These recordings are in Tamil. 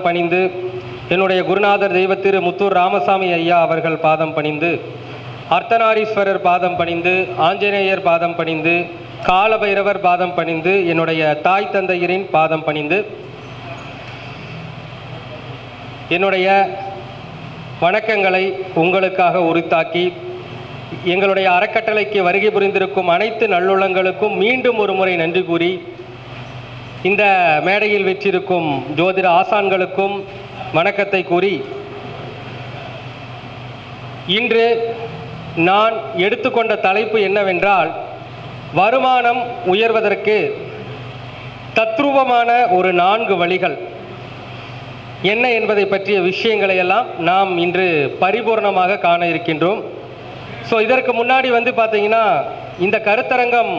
பணிந்து என்னுடைய குருநாதர் தெய்வ திரு முத்தூர் ராமசாமி ஐயா அவர்கள் பாதம் பணிந்து, அர்த்தநாரீஸ்வரர் பாதம் பணிந்து, ஆஞ்சநேயர் பாதம் பணிந்து, காலபைரவர் பாதம் பணிந்து, என்னுடைய தாய் தந்தையரின் பாதம் பணிந்து என்னுடைய வணக்கங்களை உங்களுக்காக உரித்தாக்கி, எங்களுடைய அறக்கட்டளைக்கு வருகை புரிந்திருக்கும் அனைத்து நல்லுள்ளங்களுக்கும் மீண்டும் ஒரு முறை நன்றி கூறி, இந்த மேடையில் வெற்றிருக்கும் ஜோதிட ஆசான்களுக்கும் வணக்கத்தை கூறி, இன்று நான் எடுத்துக்கொண்ட தலைப்பு என்னவென்றால், வருமானம் உயர்வதற்கு தத்ரூபமான ஒரு 4 வழிகள் என்ன என்பதை பற்றிய விஷயங்களை எல்லாம் நாம் இன்று பரிபூர்ணமாக காண இருக்கின்றோம். ஸோ இதற்கு முன்னாடி பார்த்தீங்கன்னா இந்த கருத்தரங்கம்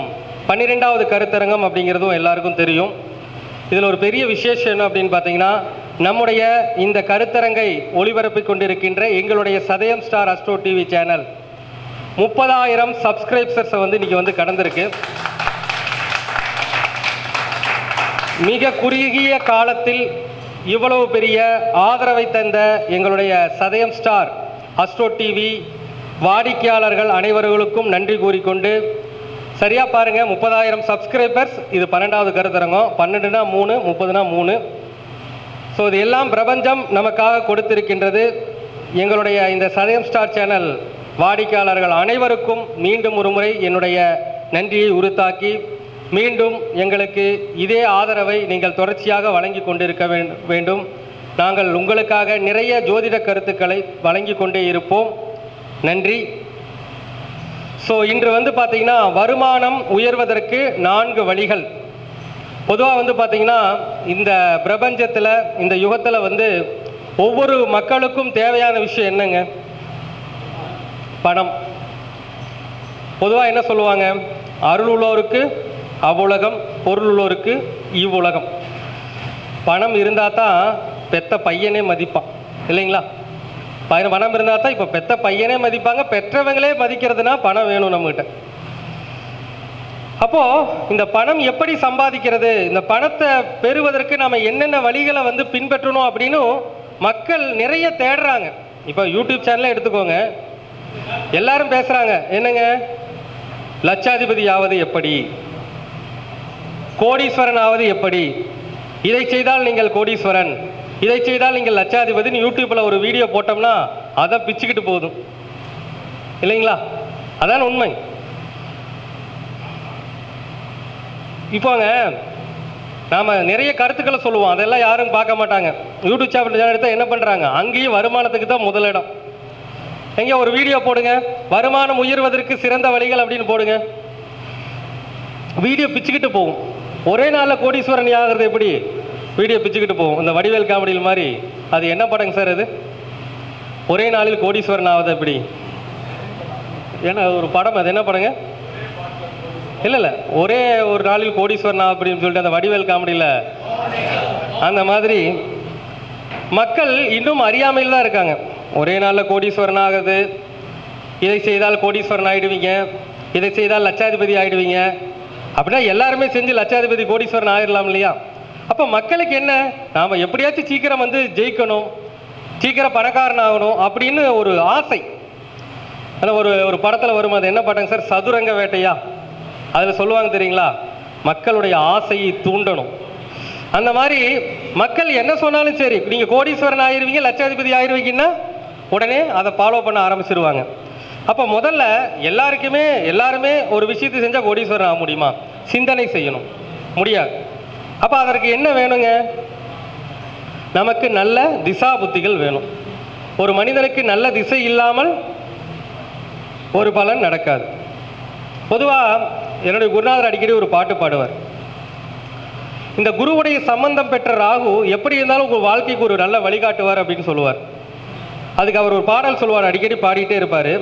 12வது கருத்தரங்கம் அப்படிங்கிறதும் எல்லாருக்கும் தெரியும். இதில் ஒரு பெரிய விசேஷம் என்ன அப்படின்னு பார்த்தீங்கன்னா, நம்முடைய இந்த கருத்தரங்கை ஒளிபரப்பிக் கொண்டிருக்கின்ற எங்களுடைய சதயம் ஸ்டார் அஸ்ட்ரோ டிவி சேனல் 30,000 சப்ஸ்கிரைபர்ஸை இன்றைக்கி கடந்திருக்கு. மிக குறுகிய காலத்தில் இவ்வளவு பெரிய ஆதரவை தந்த எங்களுடைய சதயம் ஸ்டார் அஸ்ட்ரோ டிவி வாடிக்கையாளர்கள் அனைவர்களுக்கும் நன்றி கூறிக்கொண்டு, சரியாக பாருங்கள், 30,000 சப்ஸ்கிரைபர்ஸ். இது 12வது கருத்தரங்கம். 12னா 3, 30னா 3. ஸோ இது எல்லாம் பிரபஞ்சம் நமக்காக கொடுத்திருக்கின்றது. எங்களுடைய இந்த சதயம் ஸ்டார் சேனல் வாடிக்கையாளர்கள் அனைவருக்கும் மீண்டும் ஒரு முறை என்னுடைய நன்றியை உரித்தாக்கி, மீண்டும் எங்களுக்கு இதே ஆதரவை நீங்கள் தொடர்ச்சியாக வழங்கி கொண்டிருக்க வேண்டும். நாங்கள் உங்களுக்காக நிறைய ஜோதிட கருத்துக்களை வழங்கி கொண்டே இருப்போம். நன்றி. ஸோ இன்று பார்த்தீங்கன்னா வருமானம் உயர்வதற்கு 4 வழிகள். பொதுவாக பார்த்தீங்கன்னா இந்த பிரபஞ்சத்தில், இந்த யுகத்தில் ஒவ்வொரு மக்களுக்கும் தேவையான விஷயம் என்னங்க? பணம். பொதுவாக என்ன சொல்லுவாங்க? அருள் உள்ளோருக்கு அவ்வுலகம், பொருள் உள்ளோருக்கு இவ்வுலகம். பணம் இருந்தால் தான் பெத்த பையனே மதிப்பான், இல்லைங்களா? பணம் இருந்தால் தான் இப்போ பெத்த பையனே மதிப்பாங்க. பெற்றவங்களே மதிக்கிறதுனா பணம் வேணும் நம்மகிட்ட. அப்போது இந்த பணம் எப்படி சம்பாதிக்கிறது, இந்த பணத்தை பெறுவதற்கு நம்ம என்னென்ன வழிகளை பின்பற்றணும் அப்படின்னு மக்கள் நிறைய தேடுறாங்க. இப்போ யூடியூப் சேனலை எடுத்துக்கோங்க, எல்லாரும் பேசுகிறாங்க. என்னங்க, லட்சாதிபதி ஆவது எப்படி, கோடீஸ்வரன் ஆவது எப்படி, இதை செய்தால் நீங்கள் கோடீஸ்வரன், இதை செய்தால் நீங்கள் லட்சாதிபதினு யூடியூப்பில் ஒரு வீடியோ போட்டோம்னா அதை பிச்சுக்கிட்டு போதும், இல்லைங்களா? அதான் உண்மை. இப்போங்க நாம் நிறைய கருத்துக்களை சொல்லுவோம், அதெல்லாம் யாரும் பார்க்க மாட்டாங்க. யூடியூப் சேனல் எடுத்தால் என்ன பண்ணுறாங்க, அங்கேயும் வருமானத்துக்கு தான் முதலிடம். எங்கே ஒரு வீடியோ போடுங்க, வருமானம் உயர்வதற்கு சிறந்த வழிகள் அப்படின்னு போடுங்க, வீடியோ பிச்சுக்கிட்டு போகும். ஒரே நாளில் கோடீஸ்வரன் ஆகிறது எப்படி? வீடியோ பிச்சுக்கிட்டு போகும். இந்த வடிவேல் காமெடியில் மாதிரி. அது என்ன படங்க சார் அது? ஒரே நாளில் கோடீஸ்வரன் ஆகுது எப்படி? ஏன்னா ஒரு படம், அது என்ன படங்க? இல்லை, ஒரே ஒரு நாளில் கோடீஸ்வரன் ஆகுது அப்படின்னு சொல்லிட்டு அந்த வடிவேல் காமெடியில் அந்த மாதிரி மக்கள் இன்னும் அறியாமையில் தான் இருக்காங்க. ஒரே நாளில் கோடீஸ்வரன் ஆகுது, இதை செய்தால் கோடீஸ்வரன் ஆகிடுவீங்க, இதை செய்தால் லட்சாதிபதி ஆகிடுவீங்க அப்படின்னா எல்லாருமே செஞ்சு லட்சாதிபதி கோடீஸ்வரன் ஆகிடலாம் இல்லையா? அப்போ மக்களுக்கு என்ன, நாம் எப்படியாச்சும் சீக்கிரம் ஜெயிக்கணும், சீக்கிரம் பணக்காரன் ஆகணும் அப்படின்னு ஒரு ஆசை. ஆனால் ஒரு படத்தில் வரும், அது என்ன படங்க சார்? சதுரங்க வேட்டையா? அதில் சொல்லுவாங்க தெரியுங்களா, மக்களுடைய ஆசையை தூண்டணும். அந்த மாதிரி மக்கள் என்ன சொன்னாலும் சரி, நீங்கள் கோடீஸ்வரன் ஆகிருவீங்க, லட்சாதிபதி ஆகிருவீங்கன்னா உடனே அதை ஃபாலோ பண்ண ஆரம்பிச்சிருவாங்க. அப்போ முதல்ல எல்லாருமே ஒரு விஷயத்தை செஞ்சால் கோடீஸ்வரன் ஆக முடியுமா? சிந்தனை செய்யணும், முடியாது. அப்போ அதற்கு என்ன வேணுங்க? நமக்கு நல்ல திசா புத்திகள் வேணும். ஒரு மனிதனுக்கு நல்ல திசை இல்லாமல் ஒரு பலன் நடக்காது. பொதுவாக என்னுடைய குருநாதர் அடிக்கடி ஒரு பாட்டு பாடுவார். இந்த குருவுடைய சம்பந்தம் பெற்ற ராகு எப்படி இருந்தாலும் உங்கள் வாழ்க்கைக்கு ஒரு நல்ல வழிகாட்டுவார் அப்படின்னு சொல்லுவார். அதுக்கு அவர் ஒரு பாடல் சொல்லுவார், அடிக்கடி பாடிட்டே இருப்பார்.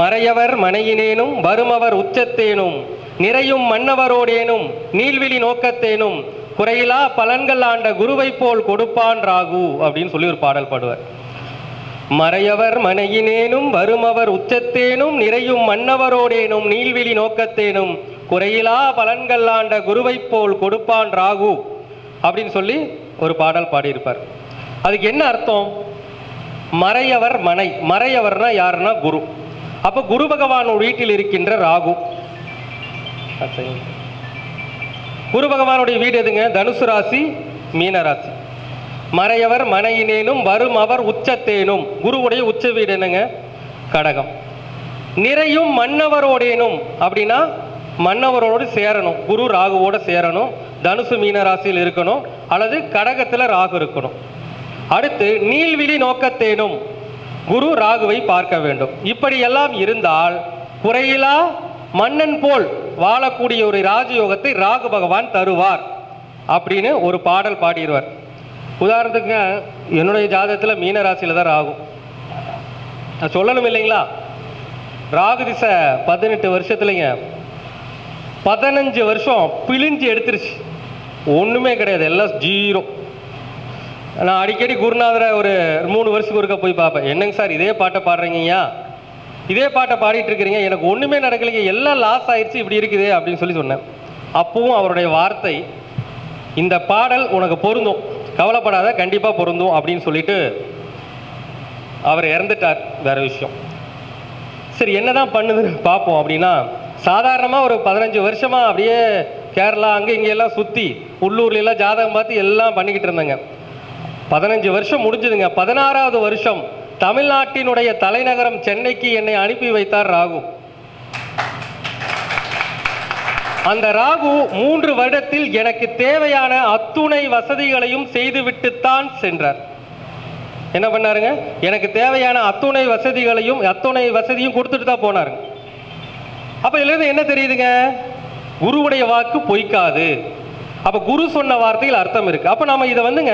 மறையவர் மனையினேனும் வருமவர் உச்சத்தேனும் நிறையும் மன்னவரோடேனும் நீள்விழி நோக்கத்தேனும் குறையிலா பலன்கள் ஆண்ட குருவை போல் கொடுப்பான் ராகு அப்படின்னு சொல்லி ஒரு பாடல் பாடுவார். மறையவர் மனையினேனும் வருமவர் உச்சத்தேனும் நிறையும் மன்னவரோடேனும் நீள்விழி நோக்கத்தேனும் குறையிலா பலன்கள் ஆண்ட குருவை போல் கொடுப்பான் ராகு அப்படின்னு சொல்லி ஒரு பாடல் பாடியிருப்பார். அதுக்கு என்ன அர்த்தம்? மறையவர் மனை. மறையவர்னா யாருன்னா குரு. அப்போ குரு பகவான் வீட்டில் இருக்கின்ற ராகு. குரு பகவானுடைய வீடு எதுங்க? தனுசு ராசி, மீன ராசி. மறையவர் மனையினேனும் வரும் அவர் உச்சத்தேனும். குருவுடைய உச்ச வீடு என்னங்க? கடகம். நிறையும் மன்னவரோடேனும் அப்படின்னா மன்னவரோடு சேரணும். குரு ராகுவோடு சேரணும். தனுசு மீன ராசியில் இருக்கணும், அல்லது கடகத்தில் ராகு இருக்கணும். அடுத்து நீள்விழி நோக்கத்தேனும். குரு ராகுவை பார்க்க வேண்டும். இப்படியெல்லாம் இருந்தால் குறையிலா மன்னன் போல் வாழக்கூடிய ஒரு ராஜயோகத்தை ராகு பகவான் தருவார் அப்படின்னு ஒரு பாடல் பாடிடுவார். உதாரணத்துக்கு என்னுடைய ஜாதகத்தில் மீன ராசியில் தான் ராகு. நான் சொல்லணும் இல்லைங்களா? ராகு திசை 18 வருஷத்துலைங்க 15 வருஷம் பிழிஞ்சு எடுத்துருச்சு. ஒன்றுமே கிடையாது, எல்லாம் ஜீரோ. நான் அடிக்கடி குருநாதரை ஒரு 3 வருஷத்துக்கு ஒருக்க போய் பார்ப்பேன். என்னங்க சார் இதே பாட்டை பாடுறீங்கய்யா, இதே பாட்டை பாடிட்டு இருக்கிறீங்க, எனக்கு ஒன்றுமே நடக்கலைங்க, எல்லாம் லாஸ் ஆயிடுச்சு, இப்படி இருக்குது அப்படின்னு சொல்லி சொன்னேன். அப்பவும் அவருடைய வார்த்தை, இந்த பாடல் உனக்கு பொருந்தும், கவலைப்படாத, கண்டிப்பாக பொருந்தும் அப்படின்னு சொல்லிட்டு அவர் இறந்துட்டார். வேற விஷயம். சரி, என்னதான் பண்ணுதுன்னு பார்ப்போம். அப்படின்னா சாதாரணமாக ஒரு 15 வருஷமாக அப்படியே கேரளா அங்கே இங்கெல்லாம் சுற்றி உள்ளூர்லாம் ஜாதகம் பார்த்து எல்லாம் பண்ணிக்கிட்டு இருந்தாங்க. 15 வருஷம் முடிஞ்சதுங்க. 16வது வருஷம் தமிழ்நாட்டினுடைய தலைநகரம் சென்னைக்கு என்னை அனுப்பி வைத்தார் ராகு. அந்த ராகு 3 வருடத்தில் எனக்கு தேவையான அத்துணை வசதிகளையும் செய்துவிட்டுத்தான் சென்றார். என்ன பண்ணாருங்க? எனக்கு தேவையான அத்துணை வசதியும் கொடுத்துட்டு தான் போனாருங்க. அப்ப இதுல என்ன தெரியுதுங்க? குருவுடைய வாக்கு பொய்க்காது. அப்ப குரு சொன்ன வார்த்தையில் அர்த்தம் இருக்கு. அப்ப நாம இதை வந்துங்க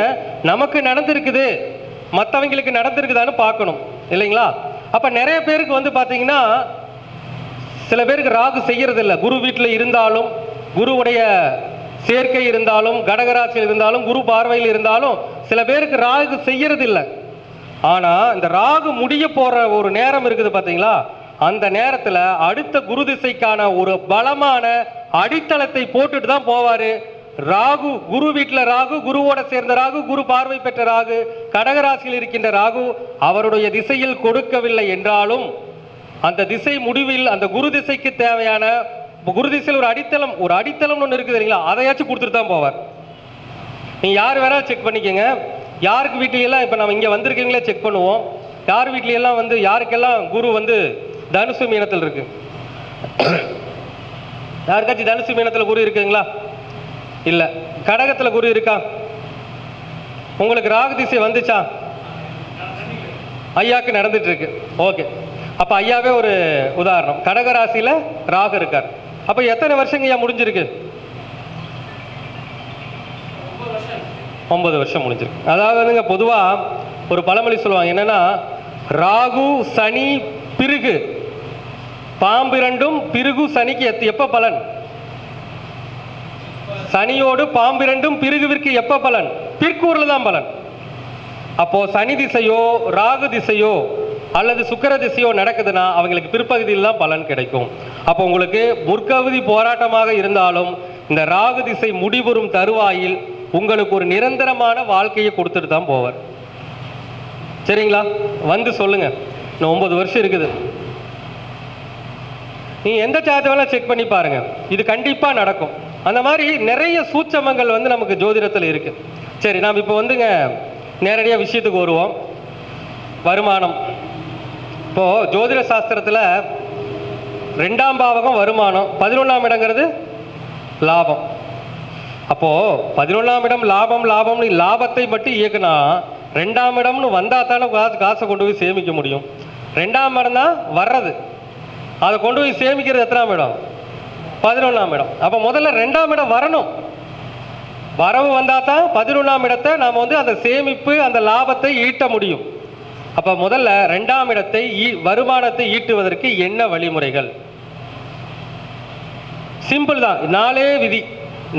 நமக்கு நடந்திருக்குது, மற்றவங்களுக்கு நடந்திருக்குதான்னு பார்க்கணும் இல்லைங்களா? அப்ப நிறைய பேருக்கு வந்து பாத்தீங்கன்னா, சில பேருக்கு ராகு செய்யறது இல்லை. குரு வீட்டில் இருந்தாலும், குருவுடைய சேர்க்கை இருந்தாலும், கடகராசியில் இருந்தாலும், குரு பார்வையில் இருந்தாலும் சில பேருக்கு ராகு செய்யறது இல்லை. ஆனா இந்த ராகு முடிய போற ஒரு நேரம் இருக்குது பாத்தீங்களா? அந்த நேரத்தில் அடுத்த குரு திசைக்கான ஒரு பலமான அடித்தளத்தை போட்டுட்டு தான் போவாரு. ராகு குரு வீட்டில் ராகு, குருவோட சேர்ந்த ராகு, குரு பார்வை பெற்ற ராகு, கடகராசியில் இருக்கின்ற ராகு அவருடைய திசையில் கொடுக்கவில்லை என்றாலும் அந்த திசை முடிவில் அந்த குரு திசைக்கு தேவையான குரு திசையில் ஒரு அடித்தளம் ஒன்று இருக்குது இல்லைங்களா? அதையாச்சும் கொடுத்துட்டு தான் போவார். நீங்கள் யார் வேணாலும் செக் பண்ணிக்கோங்க. யாருக்கு வீட்லையெல்லாம் இப்போ நம்ம இங்கே வந்திருக்கீங்களே செக் பண்ணுவோம். யார் வீட்லையெல்லாம் வந்து யாருக்கெல்லாம் குரு வந்து தனுசு மீனத்தில் இருக்கு? யாருக்காச்சும் தனுசு மீனத்தில் குரு இருக்குங்களா? இல்லை. கடகத்தில் குரு இருக்கா? உங்களுக்கு ராகு திசை வந்துச்சா? ஐயாவுக்கு நடந்துட்டு இருக்கு. ஓகே, அப்போ ஐயாவே ஒரு உதாரணம். கடகராசியில் ராகு இருக்கார். அப்போ எத்தனை வருஷங்க ஐயா முடிஞ்சிருக்கு? 9 வருஷம் முடிஞ்சிருக்கு. அதாவது வந்துங்க பொதுவாக ஒரு பழமொழி சொல்லுவாங்க, என்னன்னா ராகு சனி பிருகு பாம்பிரண்டும் பிருகு சனிக்கு எப்ப பலன்? சனியோடு பாம்பிரண்டும் பிருகுவிற்கு எப்ப பலன்? பிற்கூர்ல தான் பலன். அப்போ சனி திசையோ ராகு திசையோ அல்லது சுக்கிர திசையோ நடக்குதுன்னா அவங்களுக்கு பிற்பகுதியில் தான் பலன் கிடைக்கும். அப்போ உங்களுக்கு முற்ககுதி போராட்டமாக இருந்தாலும் இந்த ராகு திசை முடிவுறும் தருவாயில் உங்களுக்கு ஒரு நிரந்தரமான வாழ்க்கையை கொடுத்துட்டு தான் போவார். சரிங்களா? வந்து சொல்லுங்க. இன்னும் 9 வருஷம் இருக்குது. நீ எந்த சார்ஜ் வேணா செக் பண்ணி பாருங்க, இது கண்டிப்பா நடக்கும். அந்த மாதிரி நிறைய சூட்சமங்கள் வந்து நமக்கு ஜோதிடத்தில் இருக்கு. சரி, நாம் இப்போ வந்துங்க நேரடியாக விஷயத்துக்கு வருவோம். வருமானம். இப்போ ஜோதிட சாஸ்திரத்தில் 2ஆம் பாவகம் வருமானம், 11ஆம் இடங்கிறது லாபம். அப்போ 11ஆம் இடம் லாபம்னு லாபத்தை மட்டும் இயக்குனா 2ஆம் இடம்னு வந்தா தானே காசை கொண்டு போய் சேமிக்க முடியும். 2ஆம் இடம் தான் வர்றது, அதை கொண்டு போய் சேமிக்கிறது எத்தனாம் இடம்? 11ஆம் இடம். அப்போ முதல்ல 2ஆம் இடம் வரணும். வரவு வந்தால் தான் 11ஆம் இடத்தை நாம் வந்து அந்த சேமிப்பு அந்த லாபத்தை ஈட்ட முடியும். அப்போ முதல்ல 2ஆம் இடத்தை வருமானத்தை ஈட்டுவதற்கு என்ன வழிமுறைகள்? சிம்பிள் தான். 4 விதி,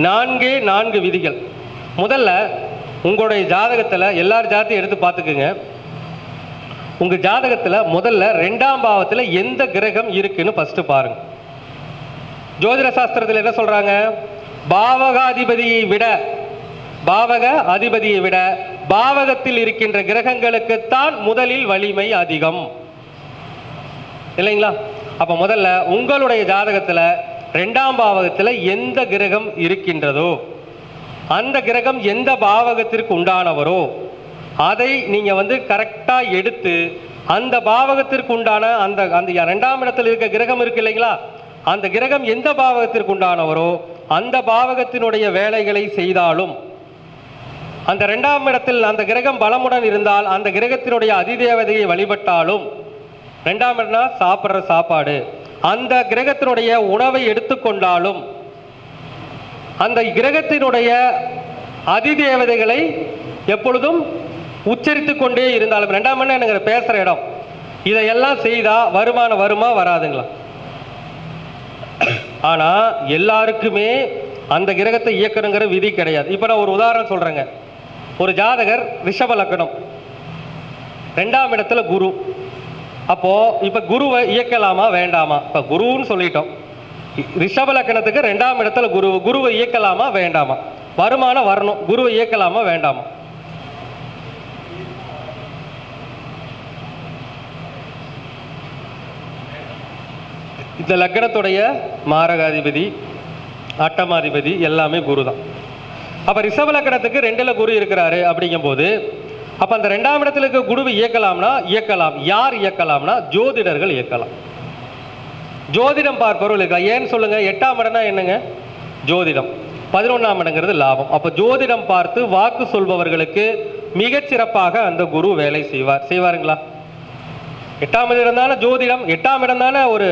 4 விதிகள். முதல்ல உங்களுடைய ஜாதகத்தில் எல்லார் ஜாதகத்தையும் எடுத்து பார்த்துக்குங்க. உங்கள் ஜாதகத்தில் முதல்ல 2ஆம் பாவத்தில் எந்த கிரகம் இருக்குன்னு ஃபஸ்ட்டு பாருங்க. ஜோதிட சாஸ்திரத்தில் என்ன சொல்கிறாங்க? பாவகாதிபதியை விட பாவக அதிபதியை விட பாவகத்தில் இருக்கின்ற கிரகங்களுக்குத்தான் முதலில் வலிமை அதிகம் இல்லைங்களா? அப்ப முதல்ல உங்களுடைய ஜாதகத்துல 2ஆம் பாவகத்தில் எந்த கிரகம் இருக்கின்றதோ அந்த கிரகம் எந்த பாவகத்திற்கு உண்டானவரோ அதை நீங்க கரெக்டா எடுத்து அந்த பாவகத்திற்கு உண்டான அந்த அந்த 2ஆம் இடத்தில் இருக்க கிரகம் இருக்கு இல்லைங்களா, அந்த கிரகம் எந்த பாவகத்திற்கு உண்டானவரோ அந்த பாவகத்தினுடைய வேலைகளை செய்தாலும், அந்த 2ஆம் இடத்தில் அந்த கிரகம் பலமுடன் இருந்தால் அந்த கிரகத்தினுடைய அதிதேவதையை வழிபட்டாலும், 2ஆம் இடம்னா சாப்பிட்ற சாப்பாடு, அந்த கிரகத்தினுடைய உணவை எடுத்துக்கொண்டாலும், அந்த கிரகத்தினுடைய அதிதேவதைகளை எப்பொழுதும் உச்சரித்து கொண்டே இருந்தாலும், 2ஆம் இடம் எனக்கு பேசுகிற இடம், இதையெல்லாம் செய்தால் வருமானம் வருமா வராதுங்களா? ஆனால் எல்லாருக்குமே அந்த கிரகத்தை இயக்கணுங்கிற விதி கிடையாது. இப்போ நான் ஒரு உதாரணம் சொல்கிறேங்க. ஒரு ஜாதகர் ரிஷப லக்னம், 2ஆம் இடத்துல குரு. அப்போது இப்போ குருவை இயக்கலாமா வேண்டாமா? இப்போ குருன்னு சொல்லிட்டோம். ரிஷப லக்னத்துக்கு 2ஆம் இடத்துல குருவை இயக்கலாமா வேண்டாமா? வருமானம் வரணும், குருவை இயக்கலாமா வேண்டாமா? இந்த லக்னத்துடைய மாரகாதிபதி அட்டமாதிபதி எல்லாமே குரு தான். அப்போ ரிஷப லக்னத்துக்கு 2ல் குரு இருக்கிறாரு அப்படிங்கும்போது அப்போ அந்த 2ஆம் இடத்துல இருக்க குருவை இயக்கலாம்னா இயக்கலாம். யார் இயக்கலாம்னா ஜோதிடர்கள் இயக்கலாம். ஜோதிடம் பார்ப்பவர்கள் இருக்கலாம். ஏன்னு சொல்லுங்க, 8ஆம் இடம்னா என்னங்க? ஜோதிடம். 11ஆம் இடங்கிறது லாபம். அப்போ ஜோதிடம் பார்த்து வாக்கு சொல்பவர்களுக்கு மிகச்சிறப்பாக அந்த குரு வேலை செய்வாருங்களா? 8ஆம் இடம் தானே ஜோதிடம், 8ஆம் இடம் தானே ஒரு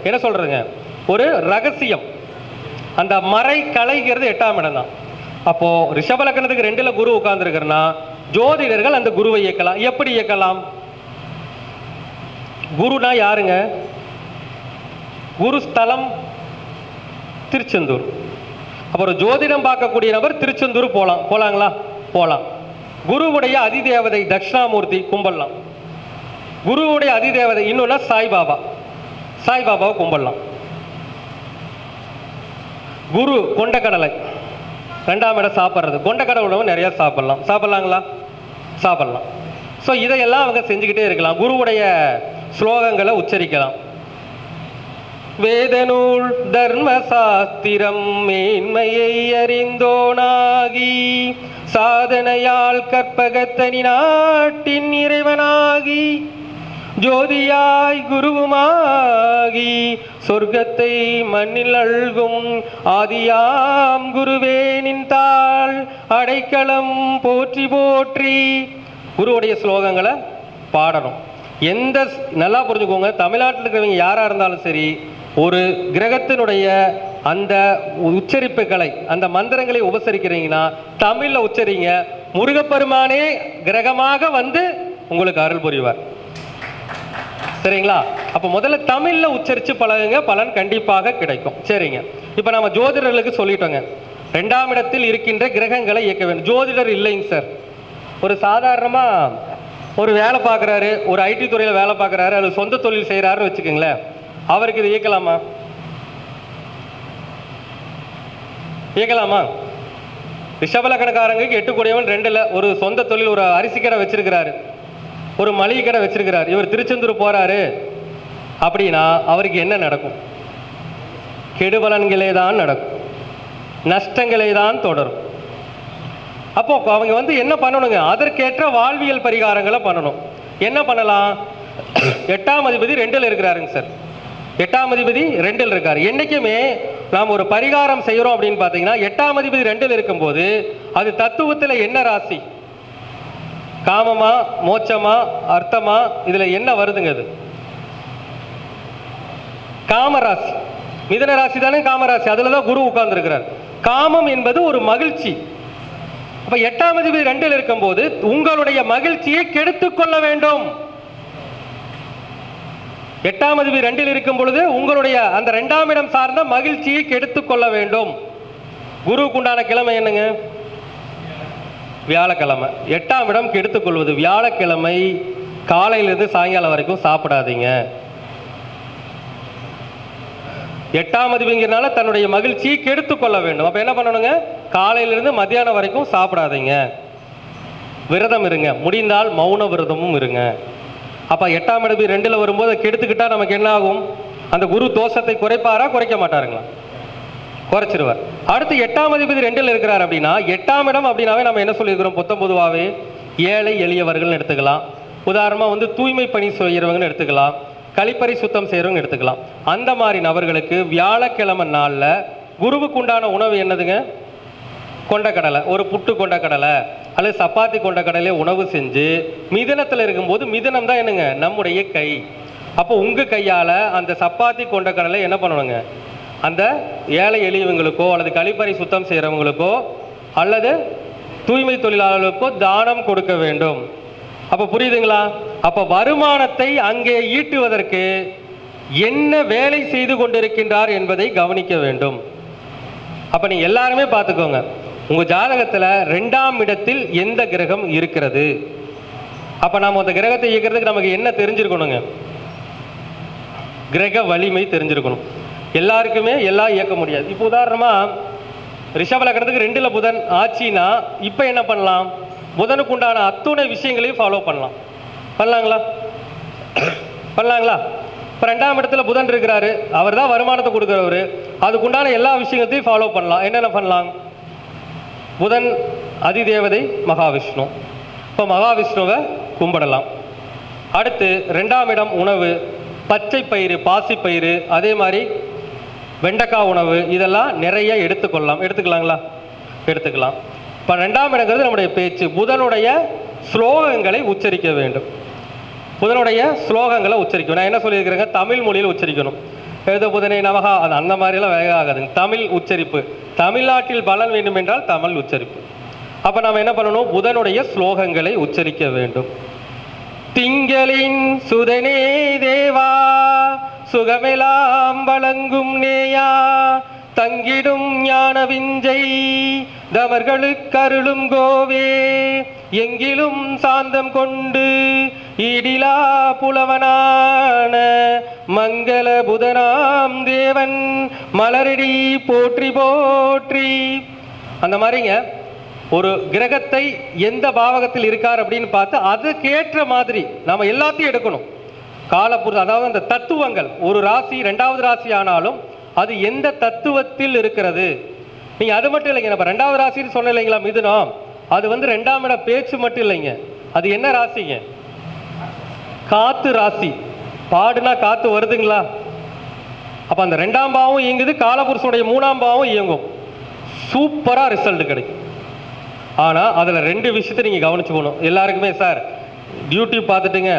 என்ன சொல்றதுங்க, ஒரு ரகசியம். அந்த மறை கலைங்கிறது 8ஆம் இடம் தான். அப்போ ரிஷப லக்னத்துக்கு 2ல் குரு உட்கார்ந்துருக்கிறனா ஜோதிடர்கள் அந்த குருவை இயக்கலாம். எப்படி இயக்கலாம்? குருனா யாருங்க? குரு ஸ்தலம் திருச்செந்தூர். அப்புறம் ஜோதிடம் பார்க்கக்கூடிய நபர் திருச்செந்தூர் போலாங்களா? போலாம். குருவுடைய அதிதேவதை தட்சிணாமூர்த்தி கும்பிடலாம். குருவுடைய அதிதேவதை இன்னொன்னா சாய்பாபாவை கும்பிடலாம். குரு கொண்டக்கடலை 2ஆம் இடம் சாப்பிட்றது, கொண்டக்கடலை உணவு நிறைய சாப்பிடலாங்களா? சாப்பிடலாம். ஸோ இதையெல்லாம் அவங்க செஞ்சுக்கிட்டே இருக்கலாம். குருவுடைய ஸ்லோகங்களை உச்சரிக்கலாம். வேதநூல் தர்மசாஸ்திரம் மேன்மையை அறிந்தோனாகி சாதனையால் கற்பகத்தனி நாட்டின் இறைவனாகி ஜோதியாய் குருவுமாகி சொர்க்கத்தை மண்ணில் அழ்கும் ஆதியாம் குருவே நின்றாள் அடைக்கலம் போற்றி போற்றி. குருவுடைய ஸ்லோகங்களை பாடணும். நல்லா புரிஞ்சுக்கோங்க, தமிழ்நாட்டில் இருக்கிறவங்க யாராக இருந்தாலும் சரி, ஒரு கிரகத்தினுடைய அந்த உச்சரிப்புகளை அந்த மந்திரங்களை உபசரிக்கிறீங்கன்னா தமிழில் உச்சரிங்க. முருகப்பெருமானே கிரகமாக உங்களுக்கு அருள் புரிவார். சரிங்களா? அப்போ முதல்ல தமிழில் உச்சரித்து பழகுங்க, பலன் கண்டிப்பாக கிடைக்கும். சரிங்க, இப்போ நம்ம ஜோதிடர்களுக்கு சொல்லிட்டோங்க 2ஆம் இடத்தில் இருக்கின்ற கிரகங்களை இயக்க வேண்டும். ஜோதிடர் இல்லைங்க சார். ஒரு சாதாரணமாக ஒரு வேலை பார்க்குறாரு, ஒரு ஐடி துறையில் வேலை பார்க்குறாரு, அது சொந்த தொழில் செய்கிறாருன்னு வச்சுக்கோங்களேன், அவருக்கு இது இயக்கலாமா? இயக்கலாமா? ரிஷபலக்கணக்காரங்களுக்கு 8 கூடியவன் 2ல் ஒரு சொந்த தொழில், ஒரு அரிசி கடை வச்சிருக்கிறாரு, ஒரு மளிகை கடை வச்சிருக்கிறார். இவர் திருச்செந்தூர் போறாரு அப்படின்னா அவருக்கு என்ன நடக்கும்? கெடுபலன்களே தான் நடக்கும், நஷ்டங்களே தான் தொடரும். அப்போ அவங்க என்ன பண்ணணுங்க? அதற்கேற்ற வாழ்வியல் பரிகாரங்களை பண்ணணும். என்ன பண்ணலாம்? 8ஆம் அதிபதி 2ல் இருக்கிறாருங்க சார். 8ஆம் அதிபதி 2ல் இருக்காரு. என்னைக்குமே நாம் ஒரு பரிகாரம் செய்கிறோம் அப்படின்னு பார்த்தீங்கன்னா 8ஆம் அதிபதி 2ல் இருக்கும்போது அது தத்துவத்தில் என்ன ராசி? காமமா, மோட்சமா, அர்த்தமா? இதுல என்ன வருதுங்க? அது காமராசி. மிதுன ராசி தானே காமராசி, அதுலதான் குரு உட்கார்ந்து இருக்கிறார். காமம் என்பது ஒரு மகிழ்ச்சி. அப்ப 8ஆம் அதிபதி 2ல் இருக்கும்போது உங்களுடைய மகிழ்ச்சியை கெடுத்துக் கொள்ள வேண்டும். 8ஆம் அதிபதி 2ல் இருக்கும் பொழுது உங்களுடைய அந்த 2ஆம் இடம் சார்ந்த மகிழ்ச்சியை கெடுத்துக் கொள்ள வேண்டும். குருவுக்கு உண்டான கிழமை என்னங்க? வியாழக்கிழமை. 8ஆம் இடம் கெடுத்துக் கொள்வது. வியாழக்கிழமை காலையிலிருந்து சாயங்காலம் வரைக்கும் சாப்பிடாதீங்க. 8ஆம் அதிபதிங்கிறனால தன்னுடைய மகிழ்ச்சியை கெடுத்துக் கொள்ள வேண்டும். அப்ப என்ன பண்ணணுங்க? காலையிலிருந்து மத்தியானம் வரைக்கும் சாப்பிடாதீங்க, விரதம் இருங்க, முடிந்தால் மௌன விரதமும் இருங்க. அப்போ 8ஆம் அதிபதி 2ல் வரும்போது கெடுத்துக்கிட்டா நமக்கு என்ன ஆகும்? அந்த குரு தோஷத்தை குறைப்பாரா குறைக்க மாட்டாருங்களா? குறைச்சிருவார். அடுத்து 8ஆம் அதிபதி 2ல் இருக்கிறார் அப்படின்னா 8ஆம் இடம் அப்படின்னாவே நம்ம என்ன சொல்லியிருக்கிறோம்? பொதுவாகவே ஏழை எளியவர்கள்னு எடுத்துக்கலாம். உதாரணமாக தூய்மை பணி செய்கிறவங்கன்னு எடுத்துக்கலாம், கழிப்பறை சுத்தம் செய்கிறவங்க எடுத்துக்கலாம். அந்த மாதிரி நபர்களுக்கு வியாழக்கிழமை நாளில் குருவுக்கு உண்டான உணவு என்னதுங்க? கொண்டக்கடலை, ஒரு புட்டு கொண்டக்கடலை அல்லது சப்பாத்தி கொண்டக்கடலையே உணவு செஞ்சு மிதனத்தில் இருக்கும்போது, மிதனம் தான் என்னங்க? நம்முடைய கை. அப்போ உங்கள் கையால் அந்த சப்பாத்தி கொண்டக்கடலை என்ன பண்ணணுங்க? அந்த ஏழை எளியவங்களுக்கோ அல்லது கழிப்பறை சுத்தம் செய்கிறவங்களுக்கோ அல்லது தூய்மை தொழிலாளர்களுக்கோ தானம் கொடுக்க வேண்டும். அப்போ புரியுதுங்களா? அப்போ வருமானத்தை அங்கே ஈட்டுவதற்கு என்ன வேலை செய்து கொண்டிருக்கின்றார் என்பதை கவனிக்க வேண்டும். அப்போ நீங்கள் எல்லாருமே பார்த்துக்கோங்க, உங்கள் ஜாதகத்தில் 2ஆம் இடத்தில் எந்த கிரகம் இருக்கிறது. அப்போ நாம் அந்த கிரகத்தை இயக்கிறதுக்கு நமக்கு என்ன தெரிஞ்சிருக்கணுங்க? கிரக வலிமை தெரிஞ்சிருக்கணும். எல்லாருக்குமே எல்லாம் இயக்க முடியாது. இப்போ உதாரணமாக ரிஷப லக்னத்துக்கு 2ல் புதன் ஆட்சினா இப்போ என்ன பண்ணலாம்? புதனுக்கு உண்டான அத்துணை விஷயங்களையும் ஃபாலோ பண்ணலாங்களா? இப்போ 2ஆம் இடத்துல புதன் இருக்கிறாரு, அவர் தான் வருமானத்தை கொடுக்குறவர், அதுக்குண்டான எல்லா விஷயங்களையும் ஃபாலோ பண்ணலாம். என்னென்ன பண்ணலாம்? புதன் அதிதேவதை மகாவிஷ்ணு, இப்போ மகாவிஷ்ணுவை கும்பிடலாம். அடுத்து 2ஆம் இடம் உணவு, பச்சை பயிறு, பாசிப்பயிறு, அதே மாதிரி வெண்டைக்காய் உணவு, இதெல்லாம் நிறைய எடுத்துக்கலாங்களா? எடுத்துக்கலாம். இப்போ 2ஆம் இடங்கிறது நம்முடைய பேச்சு. புதனுடைய ஸ்லோகங்களை உச்சரிக்க வேண்டும். புதனுடைய ஸ்லோகங்களை உச்சரிக்கணும். நான் என்ன சொல்லியிருக்கிறேங்க? தமிழ் மொழியில் உச்சரிக்கணும். எழுத புதனை நமகா, அது அந்த மாதிரிலாம் வேக ஆகாதுங்க. தமிழ் உச்சரிப்பு. தமிழ்நாட்டில் பலன் வேண்டும் என்றால் தமிழ் உச்சரிப்பு. அப்போ நம்ம என்ன பண்ணணும்? புதனுடைய ஸ்லோகங்களை உச்சரிக்க வேண்டும். திங்களின் சுதனே தேவா, சுகமெலாம் வழங்கும் நேயா, தங்கிடும் ஞான விஞ்சை தவர்களுக்கு அருளும் கோவே, எங்கிலும் சாந்தம் கொண்டு ஈடிலா புலவனான மங்கள புதனாம் தேவன் மலரடி போற்றி போற்றி. அந்த மாதிரிங்க ஒரு கிரகத்தை எந்த பாவகத்தில் இருக்கார் அப்படின்னு பார்த்து அதுக்கேற்ற மாதிரி நம்ம எல்லாத்தையும் எடுக்கணும். காலப்புற, அதாவது அந்த தத்துவங்கள், ஒரு ராசி 2வது ராசி ஆனாலும் அது எந்த தத்துவத்தில் இருக்கிறது. நீங்கள் அது மட்டும் இல்லைங்க, நம்ம 2வது ராசின்னு சொன்ன இல்லைங்களா மிதுனம், அது 2ஆம் இடம் பேச்சு மட்டும் இல்லைங்க, அது என்ன ராசிங்க? காத்து ராசி. பாடுனா காத்து வருதுங்களா? அப்போ அந்த 2ஆம் பாவம் இயங்குது, காலபுருஷனுடைய 3ஆம் பாவம் இயங்கும், சூப்பராக ரிசல்ட் கிடைக்கும். ஆனால் அதில் 2 விஷயத்தை நீங்கள் கவனிச்சுக்கணும். எல்லாருக்குமே சார் யூடியூப் பார்த்துட்டுங்க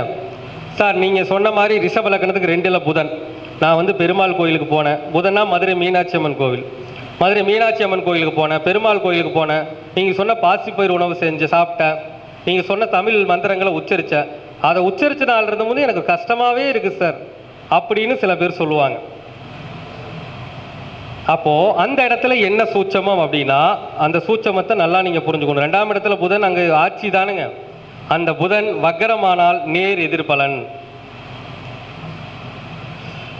சார், நீங்கள் சொன்ன மாதிரி ரிஷப லக்னத்துக்கு 2ல் புதன், நான் பெருமாள் கோயிலுக்கு போனேன். புதனா மதுரை மீனாட்சி அம்மன் கோவில், மதுரை மீனாட்சி அம்மன் கோயிலுக்கு போனேன், பெருமாள் கோயிலுக்கு போனேன், நீங்கள் சொன்ன பாசிப்பயிர் உணவு செஞ்சு சாப்பிட்டேன், நீங்கள் சொன்ன தமிழ் மந்திரங்களை உச்சரித்தேன், அதை உச்சரித்த நாள் இருந்தபோது எனக்கு கஷ்டமாகவே இருக்குது சார் அப்படின்னு சில பேர் சொல்லுவாங்க. அப்போது அந்த இடத்துல என்ன சூட்சமம் அப்படின்னா, அந்த சூட்சமத்தை நல்லா நீங்கள் புரிஞ்சுக்கணும். 2ஆம் இடத்துல புதன் அங்கே ஆட்சி தானுங்க. அந்த புதன் வக்ரமானால் நேர் எதிர்பலன்,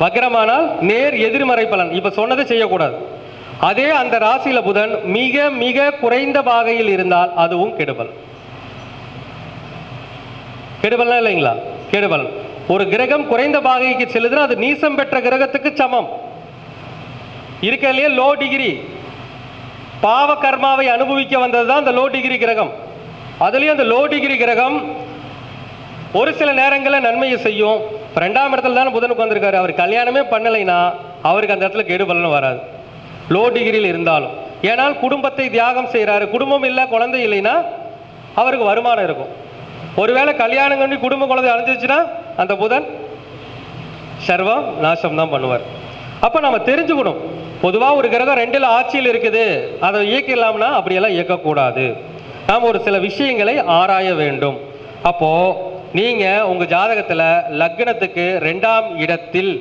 வக்ரமானால் நேர் எதிர்மறை பலன். இப்போ சொன்னதை செய்யக்கூடாது. அதே அந்த ராசியில் புதன் மிக மிக குறைந்த பாகையில் இருந்தால் அதுவும் கெடுபலன். கெடுபலன் இல்லைங்களா? கெடுபலன். ஒரு கிரகம் குறைந்த பாகைக்கு செல்லுதுன்னா அது நீசம் பெற்ற கிரகத்துக்கு சமம். இருக்கிறதுலே லோ டிகிரி பாவ கர்மாவை அனுபவிக்க வந்தது தான் அந்த லோ டிகிரி கிரகம். அதுலேயும் அந்த லோ டிகிரி கிரகம் ஒரு சில நேரங்களில் நன்மையை செய்யும். 2ஆம் இடத்துல தானே புதனுக்கு வந்திருக்காரு. அவர் கல்யாணமே பண்ணலைன்னா அவருக்கு அந்த இடத்துல கெடுபலன் வராது, லோ டிகிரியில் இருந்தாலும். ஏன்னால் குடும்பத்தை தியாகம் செய்கிறாரு. குடும்பம் இல்லை, குழந்தை இல்லைன்னா அவருக்கு வருமானம் இருக்கும். ஒருவேளை கல்யாணம் பண்ணி குடும்ப குழந்தை அடைஞ்சிருச்சுன்னா அந்த புதன் சர்வம் நாசம் தான் பண்ணுவார். அப்போ நம்ம தெரிஞ்சுக்கணும், பொதுவாக ஒரு கிரகம் 2ல் ஆட்சியில் இருக்குது, அதை இயக்கலாம்னா அப்படியெல்லாம் இயக்கக்கூடாது. நாம் ஒரு சில விஷயங்களை ஆராய வேண்டும். அப்போது நீங்கள் உங்கள் ஜாதகத்தில் லக்னத்துக்கு 2ஆம் இடத்தில்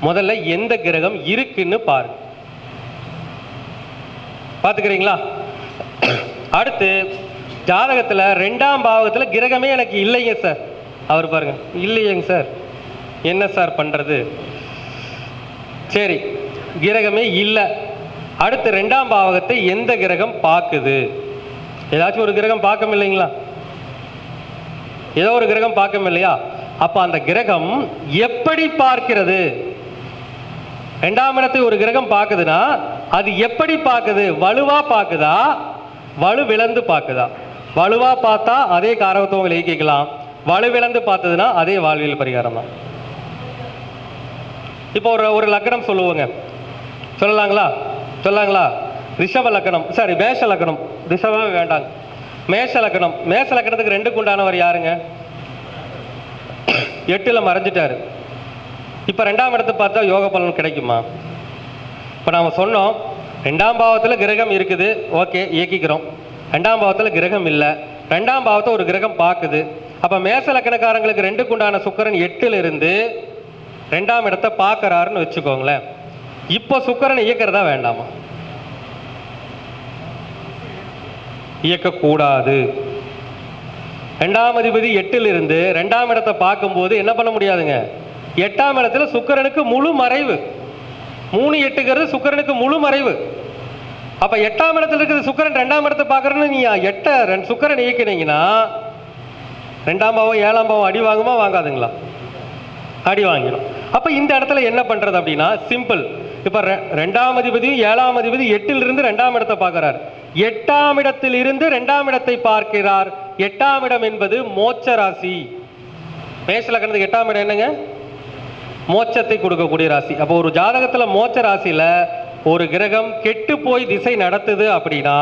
முதல்ல எந்த கிரகம் இருக்குன்னு பாருங்க, பார்த்துக்கிறீங்களா? அடுத்து ஜாதகத்தில் 2ஆம் பாவகத்தில் கிரகமே எனக்கு இல்லைங்க சார், அவர் பாருங்க இல்லையேங்க சார், என்ன சார் பண்ணுறது? சரி, கிரகமே இல்லை, அடுத்து 2ஆம் பாவகத்தை எந்த கிரகம் பார்க்குது? ஏதாச்சும் ஒரு கிரகம் பார்க்கும் இல்லைங்களா? ஏதோ ஒரு கிரகம் பார்க்கும் இல்லையா? அப்ப அந்த கிரகம் எப்படி பார்க்கிறது? 2ஆம் இடத்தை ஒரு கிரகம் பார்க்குதுன்னா அது எப்படி பார்க்குது? வலுவா பார்க்குதா, வலுவிழந்து பார்க்குதா? வலுவா பார்த்தா அதே காரகத்துவங்களை இயக்கிக்கலாம், வலுவிழந்து பார்த்ததுன்னா அதே வாழ்வியல் பரிகாரம் தான். இப்போ ஒரு லக்கணம் சொல்லுவோங்க, சொல்லலாங்களா? ரிஷப லக்கணம், சாரி மேஷ லக்கணம், ரிஷபமே வேண்டாங்க, மேஷ லக்கணம். மேஷ லக்கணத்துக்கு 2க்கு உண்டானவர் யாருங்க? 8ல் மறைஞ்சிட்டாரு. இப்போ 2ஆம் இடத்தை பார்த்தா யோக பலன் கிடைக்குமா? இப்போ நாம் சொன்னோம் 2ஆம் பாவத்தில் கிரகம் இருக்குது, ஓகே இயக்கிக்கிறோம். 2ஆம் பாவத்தில் கிரகம் இல்லை, 2ஆம் பாவத்தை ஒரு கிரகம் பார்க்குது. அப்போ மேஷ லக்கணக்காரங்களுக்கு 2க்கு உண்டான சுக்கிரன் 8ல் இருந்து 2ஆம் இடத்தை பார்க்கறாருன்னு வச்சுக்கோங்களேன். இப்போ சுக்கிரன் இயக்கிறதா வேண்டாமா? இயக்கக்கூடாது. 2ஆம் அதிபதி 8ல் இருந்து 2ஆம் இடத்தை பார்க்கும்போது என்ன பண்ண முடியாதுங்க? 8ஆம் இடத்துல சுக்கிரனுக்கு முழு மறைவு. 3 8ங்கிறது சுக்கிரனுக்கு முழு மறைவு. அப்ப 8ஆம் இடத்துல இருக்குது சுக்கிரன் 2ஆம் இடத்தை பார்க்கறன்னு நீ 8 சுக்கிரன் இயக்கினீங்கன்னா 2ஆம் பாவம் 7ஆம் பாவம் அடி வாங்குமா வாங்காதுங்களா? அடி வாங்கிடும். அப்ப இந்த இடத்துல என்ன பண்றது அப்படின்னா சிம்பிள். இப்ப 2ஆம் அதிபதியும் 7ஆம் அதிபதி 8ல் இருந்து 2ஆம் இடத்தை பார்க்கிறார். 8ஆம் இடத்தில் இருந்து 2ஆம் இடத்தை பார்க்கிறார். 8ஆம் இடம் என்பது மோட்ச ராசி. மேஷ லக்னத்துக்கு 8ஆம் இடம் என்னங்க? மோட்சத்தை கொடுக்கக்கூடிய ராசி. அப்போ ஒரு ஜாதகத்தில் மோட்ச ராசியில ஒரு கிரகம் கெட்டு போய் திசை நடத்துது அப்படின்னா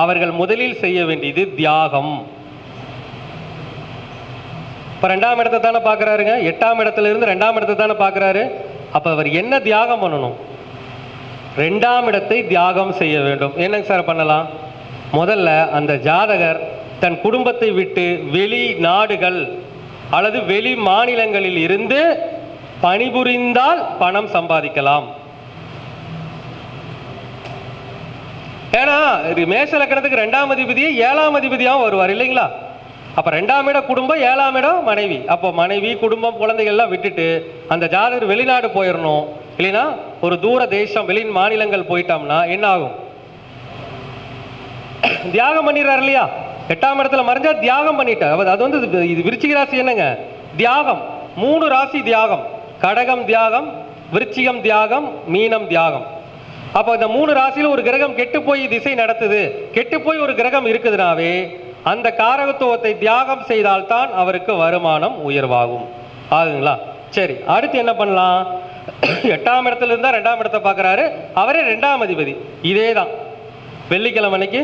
அவர்கள் முதலில் செய்ய வேண்டியது தியாகம். இப்போ 2ஆம் இடத்தை தானே பார்க்குறாருங்க, 8ஆம் இடத்துல இருந்து 2ஆம் இடத்தை தானே பார்க்குறாரு. அப்போ அவர் என்ன தியாகம் பண்ணணும்? 2ஆம் இடத்தை தியாகம் செய்ய வேண்டும். என்னங்க சார் பண்ணலாம்? முதல்ல அந்த ஜாதகர் தன் குடும்பத்தை விட்டு வெளி நாடுகள் அல்லது வெளி மாநிலங்களில் இருந்து பணிபுரிந்தால் பணம் சம்பாதிக்கலாம். ஏன்னா மேஷ லக்னத்துக்கு 2ஆம் அதிபதியே 7ஆம் அதிபதியாகவும் வருவார் இல்லைங்களா? அப்போ 2ஆம் இடம் குடும்பம், 7ஆம் இடம் மனைவி. அப்போ மனைவி குடும்பம் குழந்தைகள்லாம் விட்டுட்டு அந்த ஜாதகர் வெளிநாடு போயிடணும். இல்லைன்னா ஒரு தூர தேசம் வெளி மாநிலங்கள் போயிட்டோம்னா என்ன ஆகும்? தியாகம் பண்ணிடுறாரு இல்லையா? 8ஆம் இடத்துல மறைஞ்சா தியாகம் பண்ணிட்டார். அது வந்து இது விருச்சிக ராசி என்னங்க? தியாகம். 3 ராசி தியாகம். கடகம் தியாகம், விருச்சிகம் தியாகம், மீனம் தியாகம். அப்போ இந்த 3 ராசியில் ஒரு கிரகம் கெட்டு போய் திசை நடத்துது, கெட்டு போய் ஒரு கிரகம் இருக்குதுனாவே அந்த காரகத்துவத்தை தியாகம் செய்தால்தான் அவருக்கு வருமானம் உயர்வாகும். ஆகுங்களா? சரி, அடுத்து என்ன பண்ணலாம்? 8ஆம் இடத்துல இருந்தால் 2ஆம் இடத்தை பார்க்குறாரு, அவரே 2ஆம் அதிபதி. இதே தான் வெள்ளிக்கிழமை அன்னைக்கு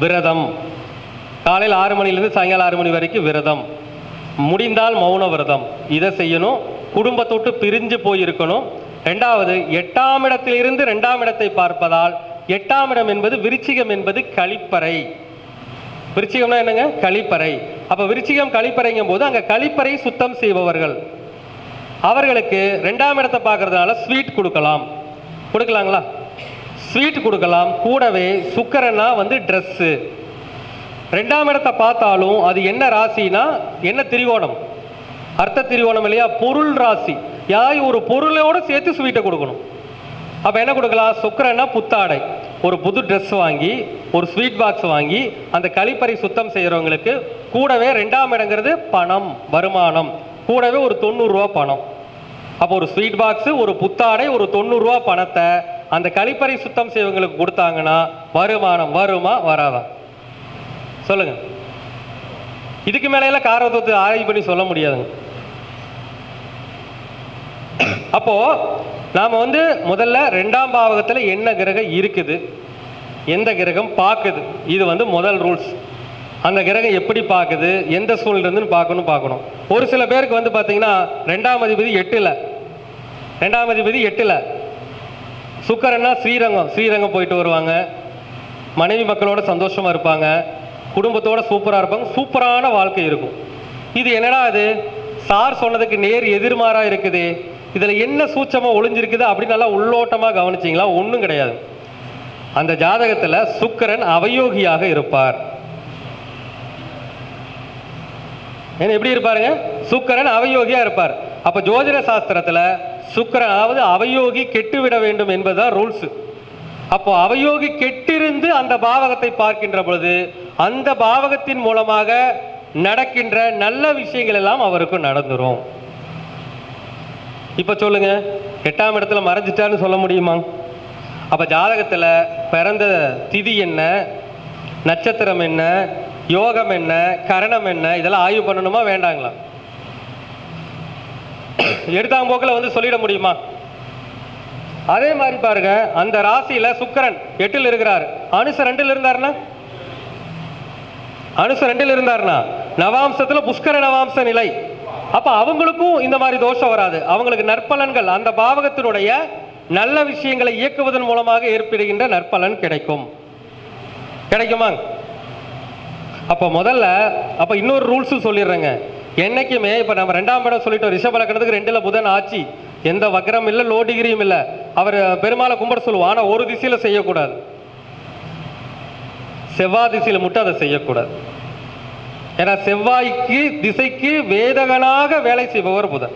விரதம், காலையில் 6 மணிலேருந்து சாயங்காலம் 6 மணி வரைக்கும் விரதம், முடிந்தால் மௌன விரதம். இதை செய்யணும். குடும்பத்தொட்டு பிரிஞ்சு போயிருக்கணும். 2வது 8ஆம் இடத்திலிருந்து 2ஆம் இடத்தை பார்ப்பதால் 8ஆம் இடம் என்பது விருச்சிகம் என்பது கழிப்பறை. விருச்சிகம்னா என்னங்க? கழிப்பறை. அப்போ விருச்சிகம் கழிப்பறைங்கும் போது அங்கே கழிப்பறை சுத்தம் செய்பவர்கள் அவர்களுக்கு 2ஆம் இடத்தை பார்க்கறதுனால ஸ்வீட் கொடுக்கலாங்களா? ஸ்வீட் கொடுக்கலாம். கூடவே சுக்கிரனா வந்து ட்ரெஸ்ஸு. 2ஆம் இடத்தை பார்த்தாலும் அது என்ன ராசினா என்ன திரிகோணம்? அர்த்த திரிகோணம் இல்லையா? பொருள் ராசி. யாராவது ஒரு பொருளோடு சேர்த்து ஸ்வீட்டை கொடுக்கணும். அப்போ என்ன கொடுக்கலாம்? சுக்கிரனா புத்தாடை, ஒரு புது ட்ரெஸ் வாங்கி, ஒரு ஸ்வீட் பாக்ஸ் வாங்கி அந்த கழிப்பறை சுத்தம் செய்கிறவங்களுக்கு கூடவே 2ஆம் இடங்கிறது பணம், வருமானம். கூடவே ஒரு 90 ரூபா பணம். அப்போ ஒரு ஸ்வீட் பாக்ஸு, ஒரு புத்தாடை, ஒரு 90 ரூபா பணத்தை அந்த கழிப்பறை சுத்தம் செய்வங்களுக்கு கொடுத்தாங்கன்னா வருமானம் வருமா வராதா? சொல்லுங்க. இதுக்கு மேலையெல்லாம் காரகத்துவத்தை ஆராய்ச்சி பண்ணி சொல்ல முடியாதுங்க. அப்போ நாம வந்து முதல்ல 2ஆம் பாவகத்தில் என்ன கிரகம் இருக்குது, எந்த கிரகம் பார்க்குது, இது வந்து முதல் ரூல்ஸ். அந்த கிரகம் எப்படி பார்க்குது, எந்த சூழ்நிலைன்னு பார்க்கணும். ஒரு சில பேருக்கு வந்து பார்த்தீங்கன்னா 2ஆம் அதிபதி 8ல் சுக்கிரன்னா ஸ்ரீரங்கம் போயிட்டு வருவாங்க, மனைவி மக்களோட சந்தோஷமாக இருப்பாங்க, குடும்பத்தோட சூப்பராக இருப்பாங்க, சூப்பரான வாழ்க்கை இருக்கும். இது என்னடா அது சார் சொன்னதுக்கு நேர் எதிர்மாறாக இருக்குது, இதில் என்ன சூட்சமாக ஒளிஞ்சிருக்குது அப்படின்னு நல்லா உள்ளோட்டமாக கவனிச்சிங்களா? ஒன்றும் கிடையாது. அந்த ஜாதகத்தில் சுக்கிரன் அவயோகியாக இருப்பார். ஏன்னா எப்படி இருப்பாருங்க? சுக்கிரன் அவயோகியாக இருப்பார். அப்போ ஜோதிட சாஸ்திரத்தில் சுக்கிரன், அதாவது அவயோகி கெட்டுவிட வேண்டும் என்பதுதான் ரூல்ஸ். அப்போ அவயோகி கெட்டிருந்து அந்த பாவகத்தை பார்க்கின்ற பொழுது அந்த பாவகத்தின் மூலமாக நடக்கின்ற நல்ல விஷயங்கள் எல்லாம் அவருக்கு நடந்துரும். இப்ப சொல்லுங்க, 8ஆம் இடத்துல மறைஞ்சிட்டான்னு சொல்ல முடியுமா? அப்ப ஜாதகத்துல பிறந்த திதி என்ன, நட்சத்திரம் என்ன, யோகம் என்ன, கரணம் என்ன, இதெல்லாம் ஆய்வு பண்ணணுமா வேண்டாங்களா? எடுத்தாங்க போக்கில் வந்து சொல்லிட முடியுமா? அதே மாதிரி பாருங்க, அந்த ராசியில சுக்கிரன் 8ல் இருக்கிறார், அனுச 2ல் இருந்தாருன்னா, அனுச 2ல் இருந்தாருன்னா நவாம்சத்துல புஷ்கர நவாம்ச நிலை. அப்ப அவங்களுக்கும் இந்த மாதிரி தோஷம் வராது. அவங்களுக்கு நற்பலன்கள், அந்த பாவகத்தினுடைய நல்ல விஷயங்களை இயக்குவதன் மூலமாக ஏற்படுகின்ற நற்பலன் கிடைக்கும். கிடைக்குமா? அப்ப முதல்ல அப்ப இன்னொரு ரூல்ஸும் சொல்லிடுறேங்க. என்னைக்குமே இப்ப நம்ம 2ஆம் இடம் சொல்லிட்டோம், ரிஷப லக்னத்துக்கு 2ல் புதன் ஆட்சி, எந்த வக்ரம் இல்லை, லோ டிகிரியும் இல்லை. அவர் பெருமாளை கும்பிட சொல்லுவோம், ஆனால் ஒரு திசையில செய்யக்கூடாது, செவ்வாய் திசையில மட்டும் அதை செய்யக்கூடாது. ஏன்னா செவ்வாய்க்கு திசைக்கு வேதகனாக வேலை செய்பவர் புதன்.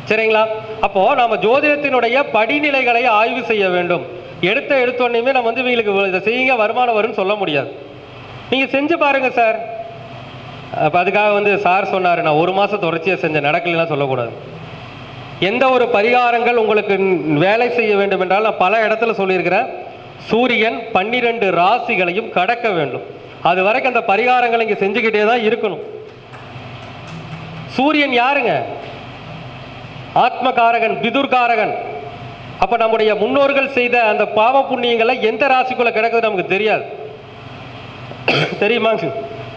சரிங்களா? அப்போ நம்ம ஜோதிடத்தினுடைய படிநிலைகளை ஆய்வு செய்ய வேண்டும். எடுத்தோடனே நம்ம வந்து இவங்களுக்கு இதை செய்யுங்க வருமானம் வரும்னு சொல்ல முடியாது. நீங்க செஞ்சு பாருங்க சார். அப்போ அதுக்காக வந்து சார் சொன்னார் நான் 1 மாதம் தொடர்ச்சியாக செஞ்ச நடக்கலாம் சொல்லக்கூடாது. எந்த ஒரு பரிகாரங்கள் உங்களுக்கு வேலை செய்ய வேண்டும் என்றால் நான் பல இடத்துல சொல்லியிருக்கிறேன். சூரியன் 12 ராசிகளையும் கடக்க வேண்டும். அது வரைக்கும் அந்த பரிகாரங்களை இங்கே செஞ்சுக்கிட்டே தான் இருக்கணும். சூரியன் யாருங்க? ஆத்மகாரகன், பிதுர்காரகன். அப்போ நம்முடைய முன்னோர்கள் செய்த அந்த பாவ புண்ணியங்களை எந்த ராசிக்குள்ள கிடக்குது நமக்கு தெரியாது. தெரியுமா?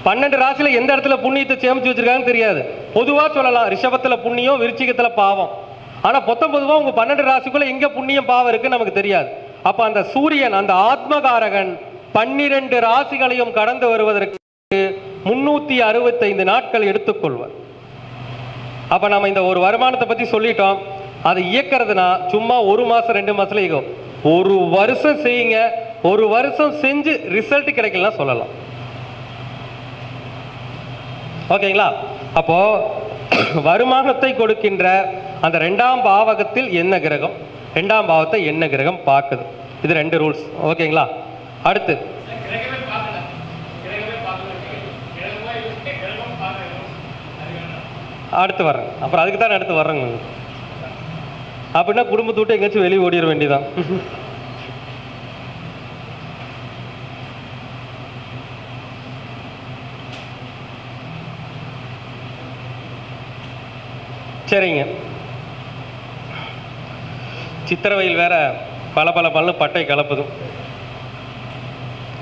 12 ராசியில எந்த இடத்துல புண்ணியத்தை சேமிச்சு வச்சிருக்காங்கன்னு தெரியாது. பொதுவாக சொல்லலாம் ரிஷபத்தில் புண்ணியம், விருச்சிகத்தில் பாவம். ஆனால் பொதுவாக உங்க 12 ராசிக்குள்ள எங்க புண்ணியம் பாவம் இருக்குன்னு நமக்கு தெரியாது. அப்ப அந்த சூரியன், அந்த ஆத்மகாரகன் 12 ராசிகளையும் கடந்து வருவதற்கு 365 நாட்கள் எடுத்துக்கொள்வார். அப்ப நம்ம இந்த ஒரு வருமானத்தை பத்தி சொல்லிட்டோம். அதை இயக்கிறதுனா சும்மா 1 மாசம் 2 மாசத்துல இயக்கும். 1 வருஷம் செய்யுங்க. 1 வருஷம் செஞ்சு ரிசல்ட் கிடைக்கலாம் சொல்லலாம். ஓகேங்களா? அப்போ வருமானத்தை கொடுக்கின்ற அந்த 2ஆம் பாவகத்தில் என்ன கிரகம், 2ஆம் பாவத்தை என்ன கிரகம் பார்க்குது, இது 2 ரூல்ஸ். ஓகேங்களா? அடுத்து வர்றேன். அப்புறம் அதுக்கு தான் அடுத்து வர்றேங்க. அப்படின்னா குடும்பத்தை விட்டு எங்கேயாச்சும் வெளியே ஓடிட வேண்டியதான். சரிங்க. சித்திரவயல் வேற பல பட்டை கலப்புது.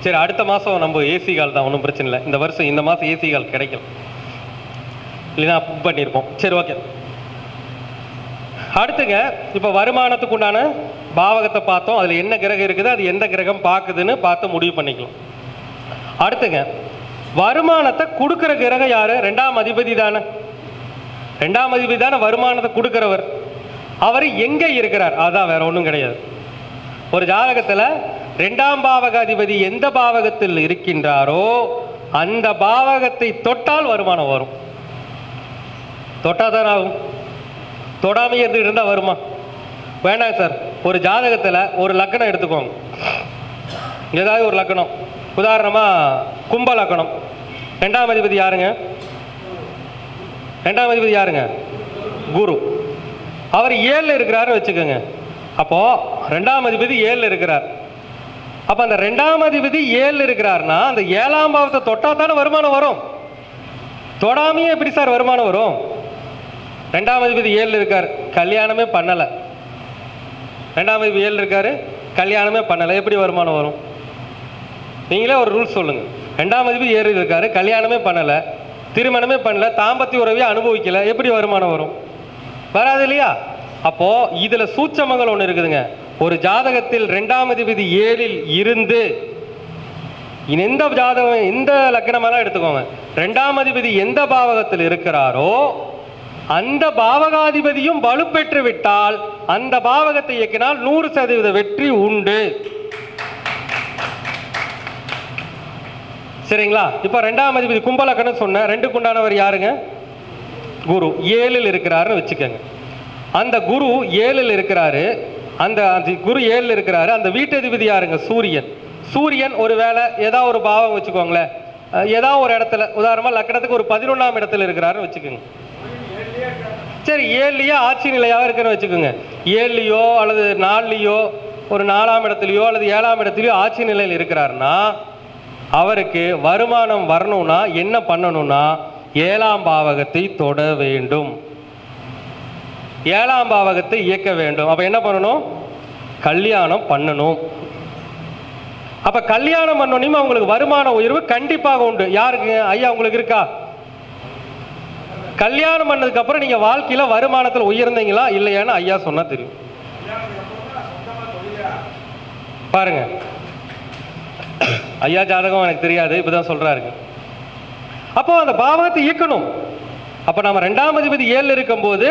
சரி, அடுத்த மாதம் நம்ம ஏசி கால் தான், ஒன்றும் பிரச்சனை இல்லை. இந்த வருஷம் இந்த மாதம் ஏசி கால் கிடைக்கும், இல்லைன்னா புக் பண்ணியிருப்போம். சரி, ஓகே. அடுத்துங்க, இப்போ வருமானத்துக்கு உண்டான பாவகத்தை பார்த்தோம். அதில் என்ன கிரகம் இருக்குது, அது எந்த கிரகம் பார்க்குதுன்னு பார்த்து முடிவு பண்ணிக்கலாம். அடுத்துங்க, வருமானத்தை கொடுக்குற கிரகம் யாரு? 2ஆம் அதிபதி தானே. 2ஆம் அதிபதி தானே வருமானத்தை கொடுக்கிறவர். அவர் எங்கே இருக்கிறார்? அதான், வேற ஒன்றும் கிடையாது. ஒரு ஜாதகத்தில் 2ஆம் பாவக அதிபதி எந்த பாவகத்தில் இருக்கின்றாரோ அந்த பாவகத்தை தொட்டால் வருமானம் வரும். தொட்டாதான் ஆகும். தொடாமையே இருந்துகிட்டு இருந்தால் வருமா? வேண்டாம் சார். ஒரு ஜாதகத்தில் ஒரு லக்கணம் எடுத்துக்கோங்க. ஏதாவது ஒரு லக்கணம், உதாரணமாக கும்ப லக்கணம். 2ஆம் அதிபதி யாருங்க? 2ஆம் அதிபதி யாருங்க? குரு. அவர் 7ல் இருக்கிறாருன்னு வச்சுக்கோங்க. அப்போ 2ஆம் அதிபதி 7ல் இருக்கிறார். அப்போ அந்த 2ஆம் அதிபதி 7ல் இருக்கிறார்னா அந்த 7ஆம் பாவத்தை தொட்டா தானே வருமானம் வரும். தொடாமையே எப்படி சார் வருமானம் வரும்? 2ஆம் அதிபதி 7ல் இருக்கார், கல்யாணமே பண்ணலை. 2ஆம் அதிபதி 7ல் இருக்காரு, கல்யாணமே பண்ணலை, எப்படி வருமானம் வரும்? நீங்களே ஒரு ரூல்ஸ் சொல்லுங்க. 2ஆம் அதிபதி 7ல் இருக்காரு, கல்யாணமே பண்ணலை, திருமணமே பண்ணல, தாம்பத்திய உறவையே அனுபவிக்கல, எப்படி வருமானம் வரும்? வராது இல்லையா? அப்போ இதுல சூட்சமங்கள் ஒன்று இருக்குதுங்க. ஒரு ஜாதகத்தில் 2ஆம் அதிபதி 7ல் இருந்து, எந்த ஜாதகம் எந்த லக்னமெல்லாம் எடுத்துக்கோங்க, 2ஆம் அதிபதி எந்த பாவகத்தில் இருக்கிறாரோ அந்த பாவகாதிபதியும் வலுப்பெற்று விட்டால் அந்த பாவகத்தை இயக்கினால் 100% வெற்றி உண்டு. சரிங்களா? இப்போ 2ஆம் அதிபதி கும்பலக்கணம் சொன்ன 2க்கு உண்டானவர் யாருங்க? குரு. 7ல் இருக்கிறாருன்னு வச்சுக்கோங்க. அந்த குரு 7ல் இருக்கிறாரு. அந்த குரு 7ல் இருக்கிறாரு. அந்த வீட்டதிபதி யாருங்க? சூரியன். சூரியன் ஒரு வேளை ஏதாவது ஒரு பாவம் வச்சுக்கோங்களேன், ஏதாவது ஒரு இடத்துல, உதாரணமாக லக்னத்துக்கு ஒரு 11ஆம் இடத்துல இருக்கிறாருன்னு வச்சுக்கோங்க. சரி, 7லேயே ஆட்சி நிலையாக இருக்குன்னு வச்சுக்கோங்க. 7லேயோ அல்லது 4லேயோ ஒரு 4ஆம் இடத்துலையோ அல்லது 7ஆம் இடத்துலையோ ஆட்சி நிலையில் இருக்கிறாருன்னா அவருக்கு வருமானம் வரணும்னா என்ன பண்ணணும்னா 7ஆம் பாவகத்தை தொட வேண்டும், 7ஆம் பாவகத்தை இயக்க வேண்டும். அப்போ என்ன பண்ணணும்? கல்யாணம் பண்ணணும். அப்போ கல்யாணம் பண்ணணும், அவங்களுக்கு வருமான உயர்வு கண்டிப்பாக உண்டு. யாருக்கு? ஐயா உங்களுக்கு இருக்கா? கல்யாணம் பண்ணதுக்கு அப்புறம் நீங்க வாழ்க்கையில வருமானத்தில் உயர்ந்தீங்களா இல்லையான்னு ஐயா சொன்னா தெரியும். பாருங்க, ஐயா ஜாதகம் எனக்கு தெரியாது, இப்பதான் சொல்றாருங்க. அப்போ அந்த பாவகத்தை இயக்கணும். அப்ப நம்ம 2ஆம் அதிபதி 7ல் இருக்கும் போது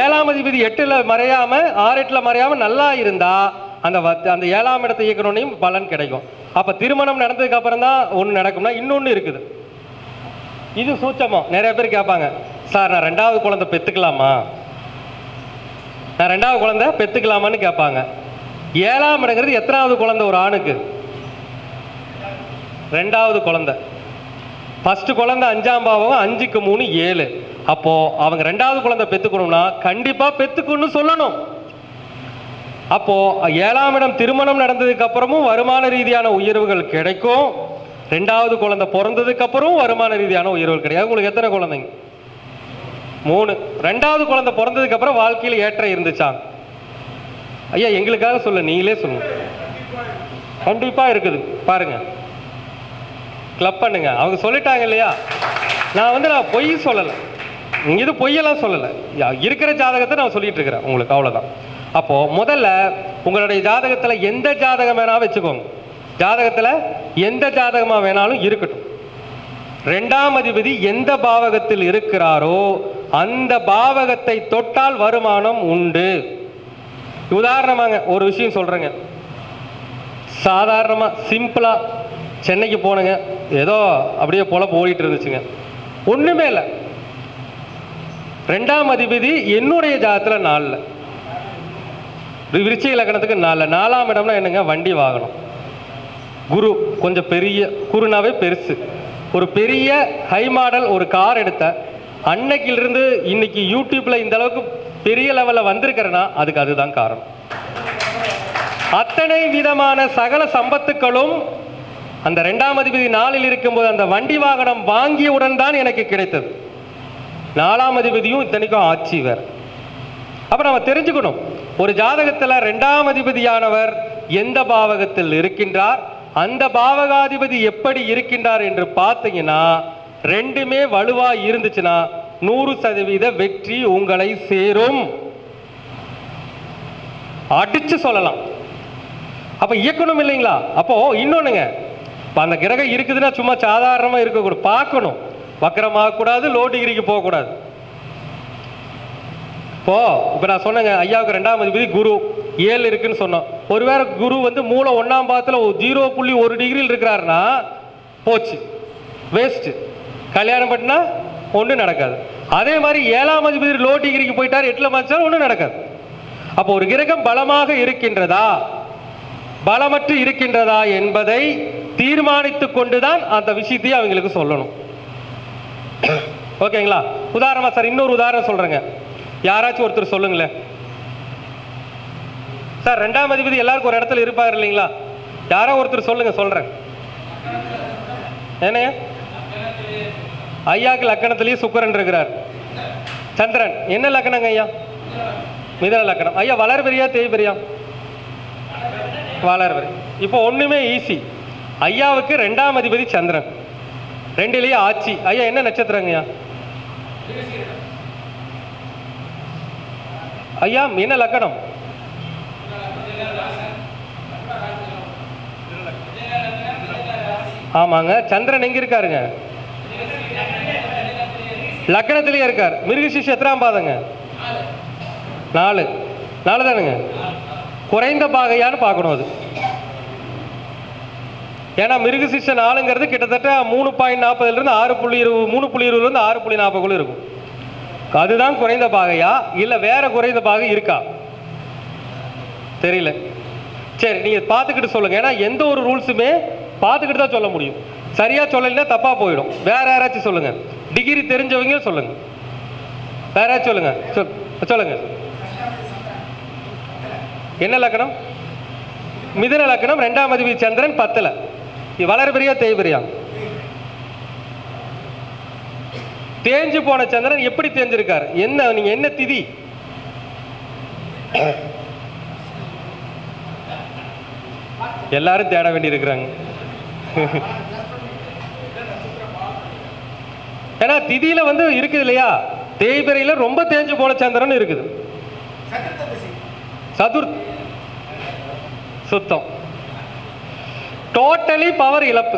7ஆம் அதிபதி 8ல் மறையாம 6-8ல் மறையாம நல்லா இருந்தா அந்த 7ஆம் இடத்தை இயக்கணும்னு பலன் கிடைக்கும். அப்ப திருமணம் நடந்ததுக்கு அப்புறம் தான் ஒன்று நடக்கும்னா இன்னொன்று இருக்குது. இது சூட்சமம். நிறைய பேர் கேட்பாங்க, சார் நான் 2வது குழந்தை பெற்றுக்கலாமா, நான் 2வது குழந்தை பெற்றுக்கலாமான்னு கேட்பாங்க. 7ஆம் இடங்கிறது எத்தனாவது குழந்தை ஒரு ஆணுக்கு? 2வது குழந்தை. ஃபர்ஸ்ட் குழந்தை 5ஆம் பாவம், 5க்கு 3 7. அப்போ அவங்க 2வது குழந்தை பெற்றுக்கணும்னா கண்டிப்பா பெற்றுக்கணும்னு சொல்லணும். அப்போ 7ஆம் இடம் திருமணம் நடந்ததுக்கு அப்புறமும் வருமான ரீதியான உயர்வுகள் கிடைக்கும். 2வது குழந்தை பிறந்ததுக்கு அப்புறம் வருமான ரீதியான உயர்வுகள் கிடையாது. உங்களுக்கு எத்தனை குழந்தைங்க? 3. 2வது குழந்தை பிறந்ததுக்கு அப்புறம் வாழ்க்கையில் ஏற்றம் இருந்துச்சாங்க? ஐயா எங்களுக்காக சொல்ல, நீங்களே சொல்லுங்க. கண்டிப்பா இருக்குது. பாருங்க, கிளப் பண்ணுங்க. அவங்க சொல்லிட்டாங்க இல்லையா? நான் பொய் சொல்லலை, இது பொய்யெல்லாம் சொல்லலை, இருக்கிற ஜாதகத்தை நான் சொல்லிட்டு இருக்கிறேன் உங்களுக்கு, அவ்வளோதான். அப்போ முதல்ல உங்களுடைய ஜாதகத்தில் எந்த ஜாதகம் வேணாலும் வச்சுக்கோங்க, ஜாதகத்தில் எந்த ஜாதகமாக வேணாலும் இருக்கட்டும். 2ஆம் அதிபதி எந்த பாவகத்தில் இருக்கிறாரோ அந்த பாவகத்தை தொட்டால் வருமானம் உண்டு. உதாரணமாங்க ஒரு விஷயம் சொல்றேங்க. சாதாரணமாக சிம்பிளாக சென்னைக்கு போனேங்க, ஏதோ அப்படியே பொழப்பு ஓடிட்டு இருந்துச்சுங்க, ஒன்றுமே இல்லை. 2ஆம் அதிபதி என்னுடைய ஜாதகத்தில் 4ல், விருச்சிக லக்னத்துக்கு 4. 4ஆம் இடம்னா என்னங்க? வண்டி வாகனம். குரு கொஞ்சம் பெரிய, குருனாவே பெருசு, ஒரு பெரிய ஹை மாடல் ஒரு கார் எடுத்த அன்னைக்கிலிருந்து இன்னைக்கு யூடியூப்ல இந்த அளவுக்கு பெரிய லெவலில் வந்திருக்கிறேன்னா அதுதான் காரணம். அத்தனை விதமான சகல சம்பத்துக்களும் அந்த 2ஆம் அதிபதி 4ல் இருக்கும்போது அந்த வண்டி வாகனம் வாங்கியவுடன் தான் எனக்கு கிடைத்தது. 4ஆம் அதிபதியும் இத்தனைக்கும் ஆட்சி வேற. அப்ப நம்ம தெரிஞ்சுக்கணும், ஒரு ஜாதகத்தில் 2ஆம் அதிபதியானவர் எந்த பாவகத்தில் இருக்கின்றார், அந்த பாவகாதிபதி எப்படி இருக்கின்றார் என்று பார்த்தீங்கன்னா ரெண்டுமே வலுவா இருந்துச்சுன்னா 100% வெற்றி உங்களை சேரும், அடிச்சு சொல்லலாம். அப்ப இயக்கணும் இல்லைங்களா? அப்போ இன்னொன்னுங்க, அந்த கிரகம் இருக்குதுன்னா சும்மா சாதாரணமா இருக்கக்கூடாது, பார்க்கணும். வக்கரமாக கூடாது, லோ டிகிரிக்கு போகக்கூடாது. இப்போ நான் சொன்னேங்க, ஐயாவுக்கு 2ஆம் அதிபதி குரு 7 இருக்குன்னு சொன்னோம். ஒருவேளை குரு மூல 1ஆம் பாவத்தில் 0.1 டிகிரியில் இருக்கிறாருன்னா போச்சு, வேஸ்ட். கல்யாணம் பண்ணினா ஒன்றும் நடக்காது. அதே மாதிரி 7ஆம் அதிபதி லோ டிகிரிக்கு போயிட்டார், 8ல் மதிச்சாலும் ஒன்றும் நடக்காது. அப்போ ஒரு கிரகம் பலமாக இருக்கின்றதா பலமற்று இருக்கின்றதா என்பதை தீர்மானித்து கொண்டுதான் அந்த விஷயத்தையும் அவங்களுக்கு சொல்லணும். ஓகேங்களா? உதாரணமா சார் இன்னொரு உதாரணம் சொல்றேங்க, யாராச்சும் ஒருத்தர் சொல்லுங்களேன் சார். 2ஆம் அதிபதி எல்லாருக்கும் ஒரு இடத்துல இருப்பாரு இல்லைங்களா? யாரோ ஒருத்தர் சொல்லுங்க, சொல்றேன். என்ன ஐயாக்கு லக்கணத்திலேயே சுக்கிரன் இருக்கிறார், சந்திரன். என்ன லக்கணங்க ஐயா? மிதன லக்கணம். ஐயா வளர்பெரியா தேய்பெரியா? வளர்பெரி. இப்போ ஒண்ணுமே ஈஸி. ஐயாவுக்கு 2ஆம் அதிபதி சந்திரன், 2லேயே ஆட்சி. ஐயா என்ன நட்சத்திரங்கய்யா? ஐயா என்ன லக்கணம்? ஆமாங்க, சந்திரன் எங்க இருக்காருங்க? லக்கணத்திலேயே இருக்கார். மிருகசீரிஷம் எத்தனாம் பாதங்க? 4 தானுங்க. குறைந்த பாகையான்னு பார்க்கணும் அது. ஏன்னா மிருகசீரிஷம் 4ங்கிறது கிட்டத்தட்ட 3.40 6.20 3.20 6.40 இருக்கும். அதுதான் குறைந்த பாகையா இல்லை வேற குறைந்த பாகை இருக்கா தெரியல. சரி, நீங்கள் பார்த்துக்கிட்டு சொல்லுங்கள். ஏன்னா எந்த ஒரு ரூல்ஸுமே பார்த்துக்கிட்டு தான் சொல்ல முடியும். சரியாக சொல்லலைன்னா தப்பாக போயிடும். வேற யாராச்சும் சொல்லுங்கள். டிகிரி தெரிஞ்சவங்க சொல்லுங்கள். வேற யாராச்சும் சொல்லுங்கள். சொல்லுங்கள். என்ன லக்கணம்? மிதுன லக்கணம், 2ஆம் அதிபதி சந்திரன் 10ல். வளர்பிரியா தேய்பிரியா? தேஞ்சு போன சந்திரன் எப்படி தேஞ்சிருக்காரு? என்ன நீங்க என்ன திதி? எல்லாரும் தேட வேண்டி இருக்கிறாங்க. ஏன்னா திதியில வந்து இருக்குது இல்லையா, தேய்பிரையில ரொம்ப தேஞ்சு போன சந்திரன் இருக்குது. சதுர்த்தி சுத்தம், டோட்டலி பவர் இழப்பு.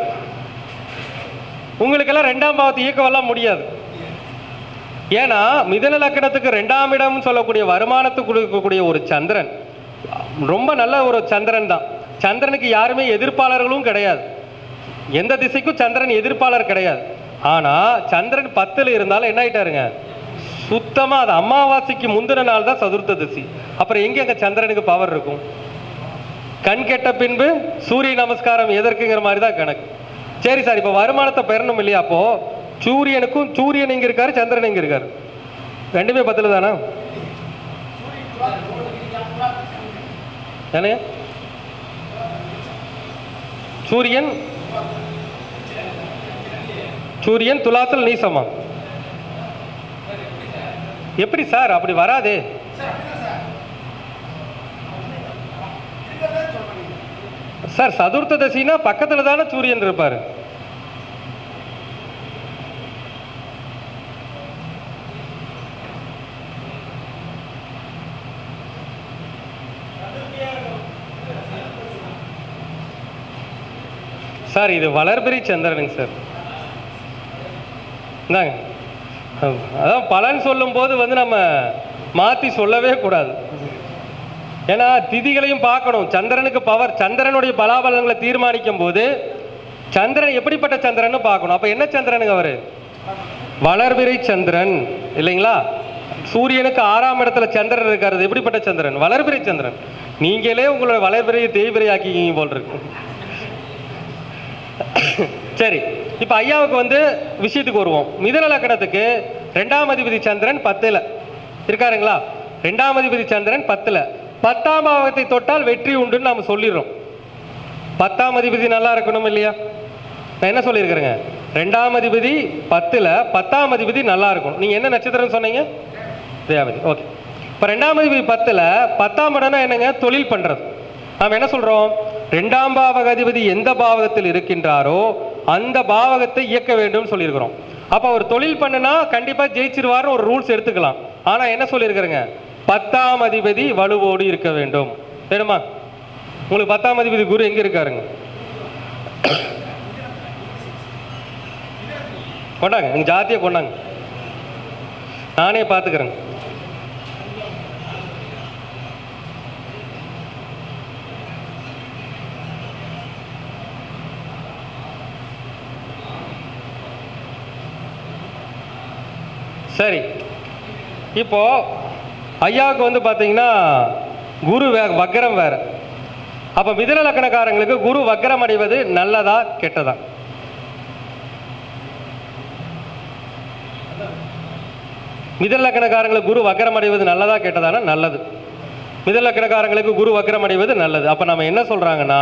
உங்களுக்கெல்லாம் 2ஆம் பாவத்தை இயக்கவெல்லாம் முடியாது. ஏன்னா மிதுன லக்கணத்துக்கு 2ஆம் இடம் சொல்லக்கூடிய வருமானத்துக்கு கொடுக்கக்கூடிய ஒரு சந்திரன் ரொம்ப நல்ல ஒரு சந்திரன் தான். சந்திரனுக்கு யாருமே எதிர்ப்பாளர்களும் கிடையாது. எந்த திசைக்கும் சந்திரன் எதிர்ப்பாளர் கிடையாது. ஆனால் சந்திரன் 10ல் இருந்தாலும் என்ன ஆயிட்டாருங்க, சுத்தமாக அது அமாவாசைக்கு முந்தின நாள் தான் சதுர்த்த திசை. அப்புறம் எங்கே அங்கே சந்திரனுக்கு பவர் இருக்கும்? கண் கெட்ட பின்பு சூரிய நமஸ்காரம் எதற்குங்கிற மாதிரி தான் கணக்கு. சரி சார், இப்போ வருமானத்தை பெறணும் இல்லையா? அப்போ சூரியன் எங்க இருக்காரு, சந்திரன் எங்க இருக்காரு? ரெண்டுமே 10ல் தானே? தானே? சூரியன் துலாத்தில் நீசமா? எப்படி சார்? அப்படி வராதே சார். சதுர்த்த தசைனா பக்கத்தில் தானே சூரியன் இருப்பார். சார் இது வளர்பிறை சந்திரனுங்க சார். இந்தாங்க, அதான் பலன் சொல்லும் போது வந்து நம்ம மாற்றி சொல்லவே கூடாது. ஏன்னா திதிகளையும் பார்க்கணும். சந்திரனுக்கு பவர், சந்திரனுடைய பலாபலங்களை தீர்மானிக்கும் போது சந்திரன் எப்படிப்பட்ட சந்திரன் பார்க்கணும். அப்போ என்ன சந்திரனுங்க அவர்? வளர்பிறை சந்திரன் இல்லைங்களா? சூரியனுக்கு 6ஆம் இடத்துல சந்திரன் இருக்காரு. எப்படிப்பட்ட சந்திரன்? வளர்பிறை சந்திரன். நீங்களே உங்களோட வளர்பிறையை தேய்பிறை ஆக்கிக்கிங்க போல் இருக்கு. சரி, இப்போ ஐயாவுக்கு வந்து விஷயத்துக்கு வருவோம். மிதுன லக்கணத்துக்கு 2ஆம் அதிபதி சந்திரன் 10ல் இருக்காருங்களா? 2ஆம் அதிபதி சந்திரன் 10ல் 10ஆம் பாவத்தை தொட்டால் வெற்றி உண்டுன்னு நாம் சொல்லிடுறோம். 10ஆம் அதிபதி நல்லா இருக்கணும் இல்லையா? நான் என்ன சொல்லியிருக்கிறேங்க, 2ஆம் அதிபதி 10ல் 10ஆம் அதிபதி நல்லா இருக்கும். நீங்கள் என்ன நட்சத்திரம் சொன்னீங்க? ரேவதி. ஓகே. இப்போ 2ஆம் அதிபதி 10ல் 10ஆம் இடம்னா என்னங்க? தொழில் பண்ணுறது. நாம் என்ன சொல்கிறோம்? 2ஆம் பாவக அதிபதி எந்த பாவகத்தில் இருக்கின்றாரோ அந்த பாவகத்தை இயக்க வேண்டும் சொல்லியிருக்கிறோம். அப்போ அவர் தொழில் பண்ணுனா கண்டிப்பாக ஜெயிச்சிருவார்னு ஒரு ரூல்ஸ் எடுத்துக்கலாம். ஆனால் என்ன சொல்லியிருக்கிறேங்க, 10ஆம் அதிபதி வலுவோடு இருக்க வேண்டும். வேணுமா உங்களுக்கு? 10ஆம் அதிபதி குரு எங்கே இருக்காருங்க? கொண்டாங்க, நீங்கள் ஜாத்தியை கொண்டாங்க, நானே பார்த்துக்கிறேங்க. சரி, இப்போ ஐயாவுக்கு வந்து பார்த்தீங்கன்னா குரு வக்கரம் வேறு. அப்போ மிதுன லக்கணக்காரங்களுக்கு குரு வக்கரம் அடைவது நல்லதா கெட்டதா? மிதுன லக்கணக்காரங்களுக்கு குரு வக்கரம் அடைவது நல்லதா கெட்டதானா? நல்லது. மிதுன லக்கணக்காரங்களுக்கு குரு வக்கரம் அடைவது நல்லது. அப்போ நம்ம என்ன சொல்கிறாங்கன்னா,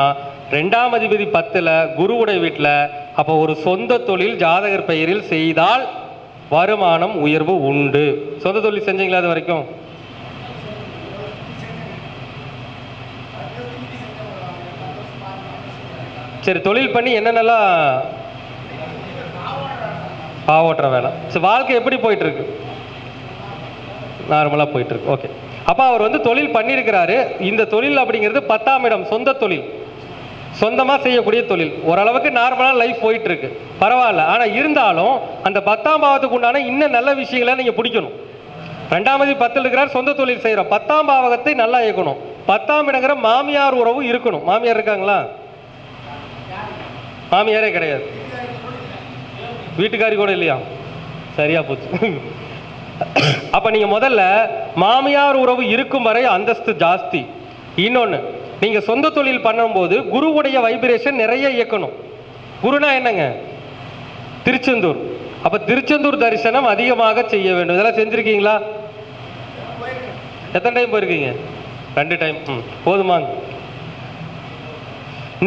2ஆம் அதிபதி 10ல் குருவுடைய வீட்டில், அப்போ ஒரு சொந்த தொழில் ஜாதகர் பெயரில் செய்தால் வருமானம் உயர்வு உண்டு. சொந்த தொழில் செஞ்சீங்களா அது வரைக்கும்? சரி, தொழில் பண்ணி என்னென்னலாம்? பாவோட்டுற வேலை. சரி, வாழ்க்கை எப்படி போயிட்டு இருக்கு? நார்மலாக போயிட்டு இருக்கு. ஓகே. அப்போ அவர் வந்து தொழில் பண்ணியிருக்கிறாரு. இந்த தொழில் அப்படிங்கிறது 10ஆம் இடம், சொந்த தொழில், சொந்தமாக செய்யக்கூடிய தொழில். ஓரளவுக்கு நார்மலாக லைஃப் போயிட்டு இருக்கு, பரவாயில்ல. ஆனால் இருந்தாலும் அந்த 10ஆம் பாவத்துக்கு உண்டான இன்னும் நல்ல விஷயங்களை நீங்கள் பிடிக்கணும். 2ஆம் அதிபதி 10ல் இருக்கிறார், சொந்த தொழில் செய்கிறோம். 10ஆம் பாவகத்தை நல்லா இயக்கணும். 10ஆம் இடங்கிற மாமியார் உறவு இருக்கணும். மாமியார் இருக்காங்களா? மாமியாரே கிடையாது. வீட்டுக்காரி கூட இல்லையா? சரியா போச்சு. அப்ப நீங்க முதல்ல மாமியார் உறவு இருக்கும் வரை அந்தஸ்து ஜாஸ்தி. இன்னொன்னு, நீங்க சொந்த தொழில் பண்ணும்போது குருவுடைய வைப்ரேஷன் நிறைய இயக்கணும். குருனா என்னங்க? திருச்செந்தூர். அப்ப திருச்செந்தூர் தரிசனம் அதிகமாக செய்ய வேண்டும். இதெல்லாம் செஞ்சிருக்கீங்களா? எத்தனை டைம் போயிருக்கீங்க? 2 டைம். போதுமாங்க?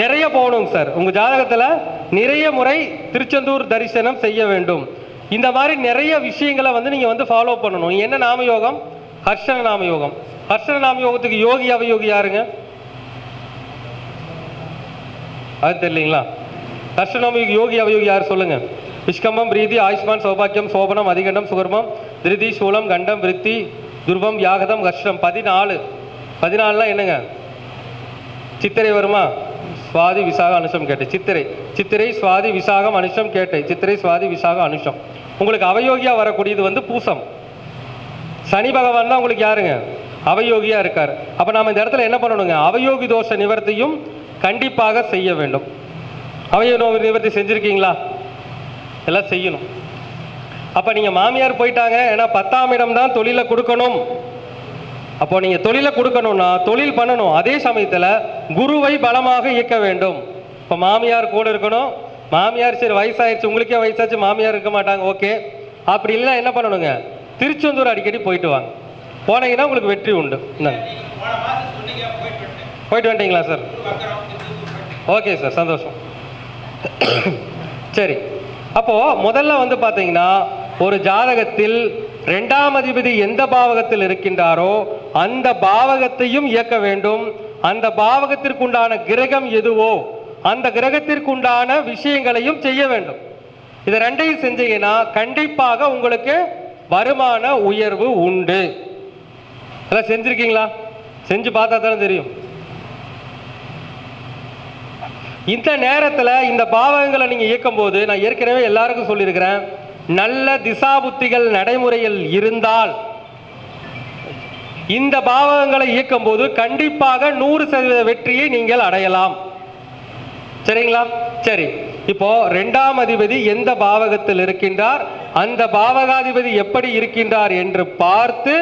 நிறைய போகணும் சார். உங்க ஜாதகத்தில் நிறைய முறை திருச்செந்தூர் தரிசனம் செய்ய வேண்டும். இந்த மாதிரி நிறைய விஷயங்களை நீங்க ஃபாலோ பண்ணணும். என்ன நாம யோகம்? ஹர்ஷன நாம யோகம். ஹர்ஷன நாம யோகத்துக்கு யோகி அவயோகி யாருங்க? அது தெரியலீங்களா? ஹர்ஷநாம யோகி அவயோகி யார் சொல்லுங்க? விஷ்கம்பம், பிரீதி, ஆயுஷ்மான், சௌபாக்கியம், சோபனம், அதிகண்டம், சுகர்மம், திருதி, சூலம், கண்டம், விருத்தி, துர்வம், யாகதம், ஹர்ஷம். 14. 14லாம் என்னங்க? சித்திரை வருமா? சுவாதி, விசாக, அனுஷம் கேட்டை. சித்திரை, சுவாதி, விசாகம், அனுஷம் கேட்டை. சித்திரை, சுவாதி, விசாகம், அனுஷம். உங்களுக்கு அவயோகியா வரக்கூடியது பூசம். சனி பகவான் தான் உங்களுக்கு யாருங்க? அவயோகியா இருக்கார். அப்ப நாம இந்த இடத்துல என்ன பண்ணணுங்க? அவயோகி தோஷ நிவர்த்தியும் கண்டிப்பாக செய்ய வேண்டும். அவயோகி நிவர்த்தி செஞ்சிருக்கீங்களா? எல்லாம் செய்யணும். அப்ப நீங்க மாமியார் போயிட்டாங்க, ஏன்னா 10ஆம் இடம் தான் தொழிலை கொடுக்கணும். அப்போ நீங்க தொழிலை கொடுக்கணும்னா தொழில் பண்ணணும். அதே சமயத்தில் குருவை பலமாக இயக்க வேண்டும். இப்போ மாமியார் கூட இருக்கணும். மாமியார் சரி வயசாயிருச்சு, உங்களுக்கே வயசாச்சு, மாமியார் இருக்க மாட்டாங்க, ஓகே. அப்படி இல்லைன்னா என்ன பண்ணணுங்க? திருச்செந்தூர் அடிக்கடி போயிட்டு வாங்க. போனீங்கன்னா உங்களுக்கு வெற்றி உண்டு. போயிட்டு வந்துட்டீங்களா சார்? ஓகே சார், சந்தோஷம். சரி, அப்போ முதல்ல பார்த்தீங்கன்னா ஒரு ஜாதகத்தில் 2ஆம் அதிபதி எந்த பாவகத்தில் இருக்கின்றாரோ அந்த பாவகத்தையும் இயக்க வேண்டும். அந்த பாவகத்திற்குண்டான கிரகம் எதுவோ அந்த கிரகத்திற்குண்டான விஷயங்களையும் செய்ய வேண்டும். இதை 2ஐயும் செஞ்சீங்கன்னா கண்டிப்பாக உங்களுக்கு வருமான உயர்வு உண்டு. அதெல்லாம் செஞ்சிருக்கீங்களா? செஞ்சு பார்த்தா தானே தெரியும். இந்த நேரத்தில் இந்த பாவகங்களை நீங்கள் இயக்கும் போது நான் ஏற்கனவே எல்லாருக்கும் சொல்லியிருக்கிறேன், நல்ல திசாபுத்திகள் நடைமுறையில் இருந்தால் இந்த பாவகங்களை இயக்கும் போது கண்டிப்பாக 100% வெற்றியை நீங்கள் அடையலாம். சரிங்களா? சரி, இப்போ 2ஆம் அதிபதி எந்த பாவகத்தில் இருக்கின்றார், அந்த பாவகாதிபதி எப்படி இருக்கின்றார் என்று பார்த்து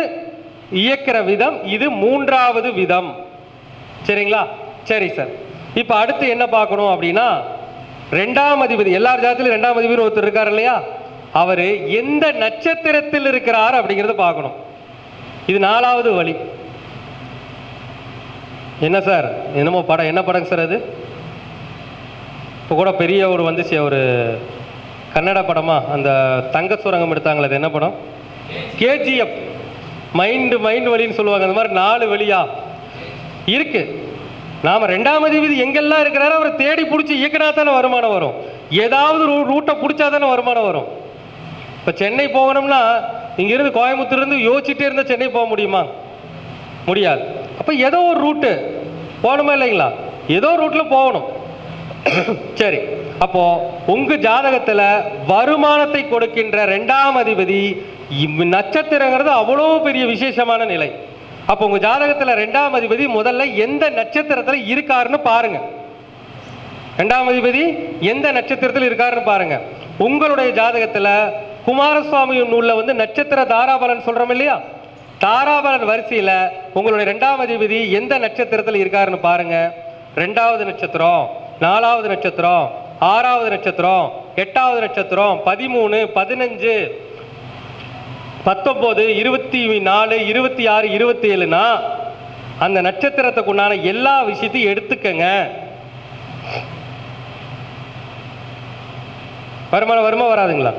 இயக்கிற விதம் இது 3வது விதம். சரிங்களா? சரி சார், இப்போ அடுத்து என்ன பார்க்கணும் அப்படின்னா, 2ஆம் அதிபதி எல்லார் ஜாதகத்திலும் 2ஆம் அதிபதி ஒருத்தர் இருக்கார் இல்லையா, அவர் எந்த நட்சத்திரத்தில் இருக்கிறார் அப்படிங்கிறத பார்க்கணும். இது 4வது வழி. என்ன சார் என்னமோ படம், என்ன படங்க சார் அது? இப்போ கூட பெரிய ஒரு வந்துச்சு, ஒரு கன்னட படமா, அந்த தங்க சுரங்கம் எடுத்தாங்களே, அது என்ன படம்? கேஜிஎஃப். மைண்டு வழின்னு சொல்லுவாங்க. அந்த மாதிரி 4 வழியா இருக்கு. நாம 2ஆம் அதிபதி எங்கெல்லாம் இருக்கிறாரோ அவரை தேடி பிடிச்சி இயக்கினா தானே வருமானம் வரும். ஏதாவது ரூட்டை பிடிச்சா தானே வருமானம் வரும். இப்போ சென்னை போகணும்னா இங்கிருந்து கோயம்புத்தூர்லேருந்து யோசிச்சுட்டே இருந்தால் சென்னை போக முடியுமா? முடியாது. அப்போ ஏதோ ஒரு ரூட்டு போகணுமா இல்லைங்களா? ஏதோ ரூட்டில் போகணும். சரி, அப்போ உங்க ஜாதகத்தில் வருமானத்தை கொடுக்கின்ற 2ஆம் அதிபதி நட்சத்திரங்கிறது அவ்வளோ பெரிய விசேஷமான நிலை. அப்போ உங்க ஜாதகத்தில் 2ஆம் அதிபதி முதல்ல எந்த நட்சத்திரத்தில் இருக்காருன்னு பாருங்க. 2ஆம் அதிபதி எந்த நட்சத்திரத்தில் இருக்காருன்னு பாருங்க. உங்களுடைய ஜாதகத்தில் குமாரசுவாமி நூலில் நட்சத்திர தாராபலன் சொல்றோம் இல்லையா, தாராபலன் வரிசையில் உங்களுடைய 2ஆம் அதிபதி எந்த நட்சத்திரத்தில் இருக்காருன்னு பாருங்க. 2வது நட்சத்திரம், 4வது நட்சத்திரம், 6வது நட்சத்திரம், 8வது நட்சத்திரம், 13, 15, 19, 24, 26, 27னா அந்த நட்சத்திரத்துக்கு உண்டான எல்லா விஷயத்தையும் எடுத்துக்கங்க. வருமா வராதுங்களா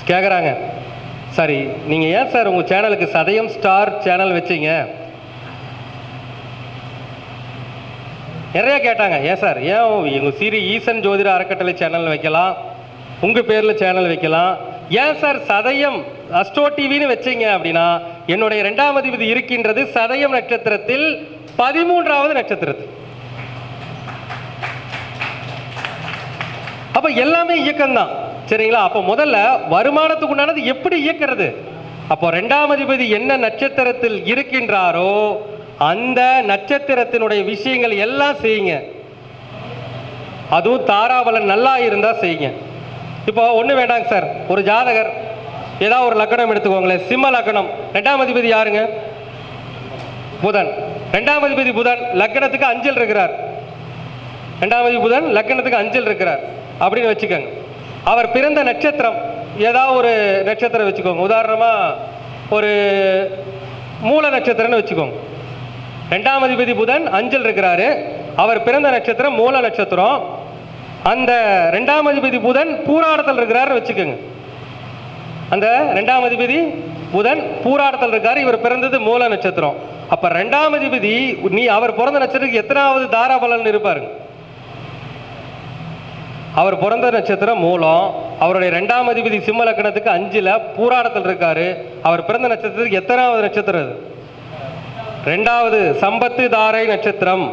கேட்குறாங்க. சரி, நீங்கள் ஏன் சார் உங்கள் சேனலுக்கு சதயம் ஸ்டார் சேனல் வச்சிங்க? நிறைய கேட்டாங்க, ஏன் சார், ஏன் எங்கள் ஸ்ரீ ஈசன் ஜோதிட அறக்கட்டளை சேனல் வைக்கலாம், உங்கள் பேரில் சேனல் வைக்கலாம், ஏன் சார் சதயம் அஸ்ட்ரோ டிவின்னு வச்சிங்க அப்படின்னா, என்னுடைய 2ஆம் அதிபதி இருக்கின்றது சதயம் நட்சத்திரத்தில் 13வது நட்சத்திரத்தில். அப்போ எல்லாமே இயக்கம்தான். சரிங்களா? அப்போ முதல்ல வருமானத்துக்கு உண்டானது எப்படி இயக்கிறது? அப்போ 2ஆம் அதிபதி என்ன நட்சத்திரத்தில் இருக்கின்றாரோ அந்த நட்சத்திரத்தினுடைய விஷயங்கள் எல்லாம் செய்யுங்க. அதுவும் தாராபலன் நல்லா இருந்தா செய்யுங்க. இப்போ ஒன்றும் வேண்டாங்க சார், ஒரு ஜாதகர் ஏதாவது ஒரு லக்கணம் எடுத்துக்கோங்களேன், சிம்ம லக்கணம், 2ஆம் அதிபதி யாருங்க? புதன். 2ஆம் அதிபதி புதன் லக்கணத்துக்கு அஞ்சல் இருக்கிறார். 2ஆம் அதிபதி புதன் லக்கணத்துக்கு அஞ்சல் இருக்கிறார் அப்படின்னு வச்சுக்கோங்க. அவர் பிறந்த நட்சத்திரம் ஏதாவது ஒரு நட்சத்திரம் வச்சுக்கோங்க. உதாரணமாக ஒரு மூல நட்சத்திரம்னு வச்சுக்கோங்க. 2ஆம் அதிபதி புதன் அஞ்சல் இருக்கிறாரு, அவர் பிறந்த நட்சத்திரம் மூல நட்சத்திரம். அந்த 2ஆம் அதிபதி புதன் பூராடத்தில் இருக்கிறாருன்னு வச்சுக்கோங்க. அந்த 2ஆம் அதிபதி புதன் பூராடத்தில் இருக்காரு, இவர் பிறந்தது மூல நட்சத்திரம். அப்ப 2ஆம் அதிபதி அவர் பிறந்த நட்சத்திரத்துக்கு எத்தனாவது தாராபலன் இருப்பாருங்க? அவர் பிறந்த நட்சத்திரம் மூலம், அவருடைய 2ஆம் அதிபதி சிம்ம லக்கணத்துக்கு 5ல் பூராடத்தில் இருக்காரு, அவர் பிறந்த நட்சத்திரத்துக்கு எத்தனாவது நட்சத்திரம் அது? 2வது சம்பத்து தாரை நட்சத்திரம்.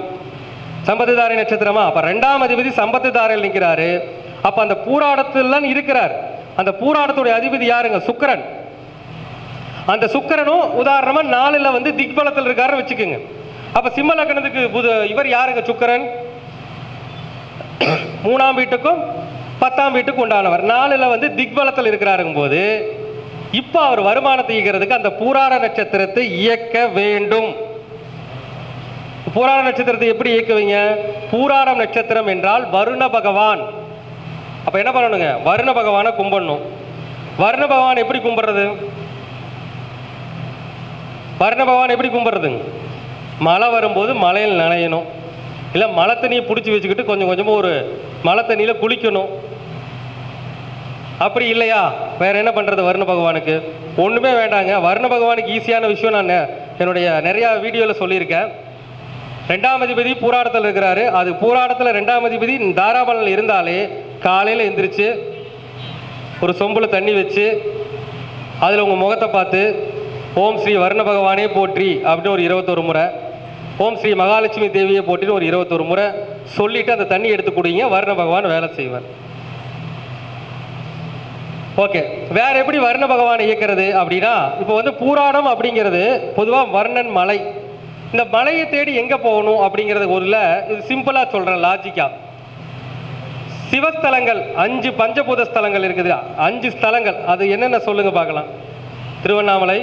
சம்பத்து தாரை நட்சத்திரமா? அப்ப 2ஆம் அதிபதி சம்பத்து தாரையில் நிற்கிறாரு. அப்ப அந்த பூராடத்தில் இருக்கிறார். அந்த பூராடத்துடைய அதிபதி யாருங்க? சுக்கிரன். அந்த சுக்கிரனும் உதாரணமா 4ல் வந்து திக்பலத்தில் இருக்காருன்னு வச்சுக்கோங்க. அப்ப சிம்ம லக்கணத்துக்கு இவர் யாருங்க? சுக்கிரன் 3ஆம் வீட்டுக்கும் 10ஆம் வீட்டுக்கும் உண்டானவர். 4ல் வந்து திக்பலத்தில் இருக்கிறாருங்க போது இப்ப அவர் வருமானத்தை ஈக்கிறதுக்கு அந்த பூராட நட்சத்திரத்தை இயக்க வேண்டும். பூராட நட்சத்திரத்தை எப்படி இயக்குவீங்க? பூராடம் நட்சத்திரம் என்றால் வருண பகவான். அப்ப என்ன பண்ணணுங்க? வருண பகவானை கும்பிடணும். வருண பகவான் எப்படி கும்பிடுறது? வருண பகவான் எப்படி கும்பிடுறதுங்க? மழை வரும்போது மலையில் நனையணும், இல்லை மழை தண்ணியை பிடிச்சி வச்சுக்கிட்டு கொஞ்சம் கொஞ்சமாக ஒரு மழை தண்ணியில் குளிக்கணும். அப்படி இல்லையா வேற என்ன பண்ணுறது? வருண பகவானுக்கு ஒன்றுமே வேண்டாங்க. வருண பகவானுக்கு ஈஸியான விஷயம் நான் என்னுடைய நிறையா வீடியோவில் சொல்லியிருக்கேன். 2ஆம் அதிபதி பூராடத்தில் இருக்கிறாரு, அது பூராடத்தில் 2ஆம் அதிபதி தாராபலனில் இருந்தாலே காலையில் எந்திரிச்சு ஒரு சொம்பில் தண்ணி வச்சு அதில் உங்கள் முகத்தை பார்த்து ஓம் ஸ்ரீ வருண பகவானே போற்றி அப்படின்னு ஒரு 21 முறை, ஓம் ஸ்ரீ மகாலட்சுமி தேவியை போட்டின்னு ஒரு 21 முறை சொல்லிவிட்டு அந்த தண்ணி எடுத்து கொடுங்க. வருண பகவான் வேலை செய்வார். ஓகே, வேற எப்படி வருண பகவானை இயக்கிறது அப்படின்னா, இப்போ வந்து பூராடம் அப்படிங்கிறது பொதுவாக வர்ணன் மலை. இந்த மலையை தேடி எங்கே போகணும் அப்படிங்கிறது ஒரு இது சிம்பிளாக சொல்கிறேன் லாஜிக்காக. சிவஸ்தலங்கள் 5 பஞ்சபூத ஸ்தலங்கள் இருக்குது. 5 ஸ்தலங்கள் அது என்னென்ன சொல்லுங்க பார்க்கலாம். திருவண்ணாமலை,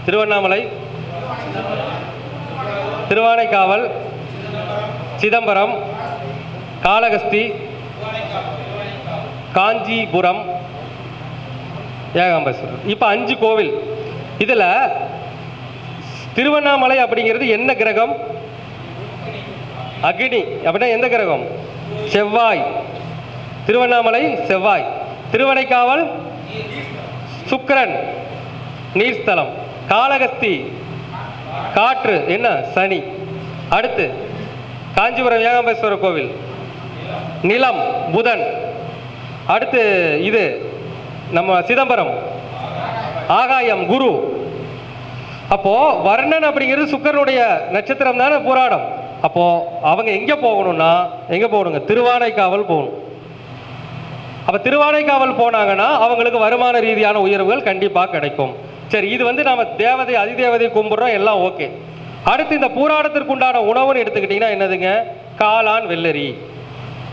திருவண்ணாமலை, திருவானைக்காவல், சிதம்பரம், காளகஸ்தி, காஞ்சிபுரம், ஏகாம்பரேஸ்வரர். இப்போ 5 கோவில். இதில் திருவண்ணாமலை அப்படிங்கிறது என்ன கிரகம்? அக்னி. அப்படின்னா எந்த கிரகம்? செவ்வாய். திருவண்ணாமலை செவ்வாய். திருவனைக்காவல் சுக்கிரன், நீர்ஸ்தலம். காளகஸ்தி காற்று, என்ன? சனி. அடுத்து காஞ்சிபுரம் ஏகாம்பரேஸ்வரர் கோவில், நிலம், புதன். அடுத்து இது நம்ம சிதம்பரம், ஆகாயம், குரு. அப்போ வர்ணன் அப்படிங்கிறது சுக்கிரனுடைய நட்சத்திரம் தானே பூராடம். அப்போ அவங்க எங்க போகணும்னா எங்க போகணுங்க? திருவானைக்காவல் போகணும். அப்ப திருவானைக்காவல் போனாங்கன்னா அவங்களுக்கு வருமான ரீதியான உயர்வுகள் கண்டிப்பாக கிடைக்கும். சரி, இது வந்து நம்ம தேவதை அதிதேவதை கும்பிடுறோம், எல்லாம் ஓகே. அடுத்து இந்த பூராடத்திற்கு உண்டான உணவுன்னு எடுத்துக்கிட்டீங்கன்னா என்னதுங்க? காளான், வெள்ளரி.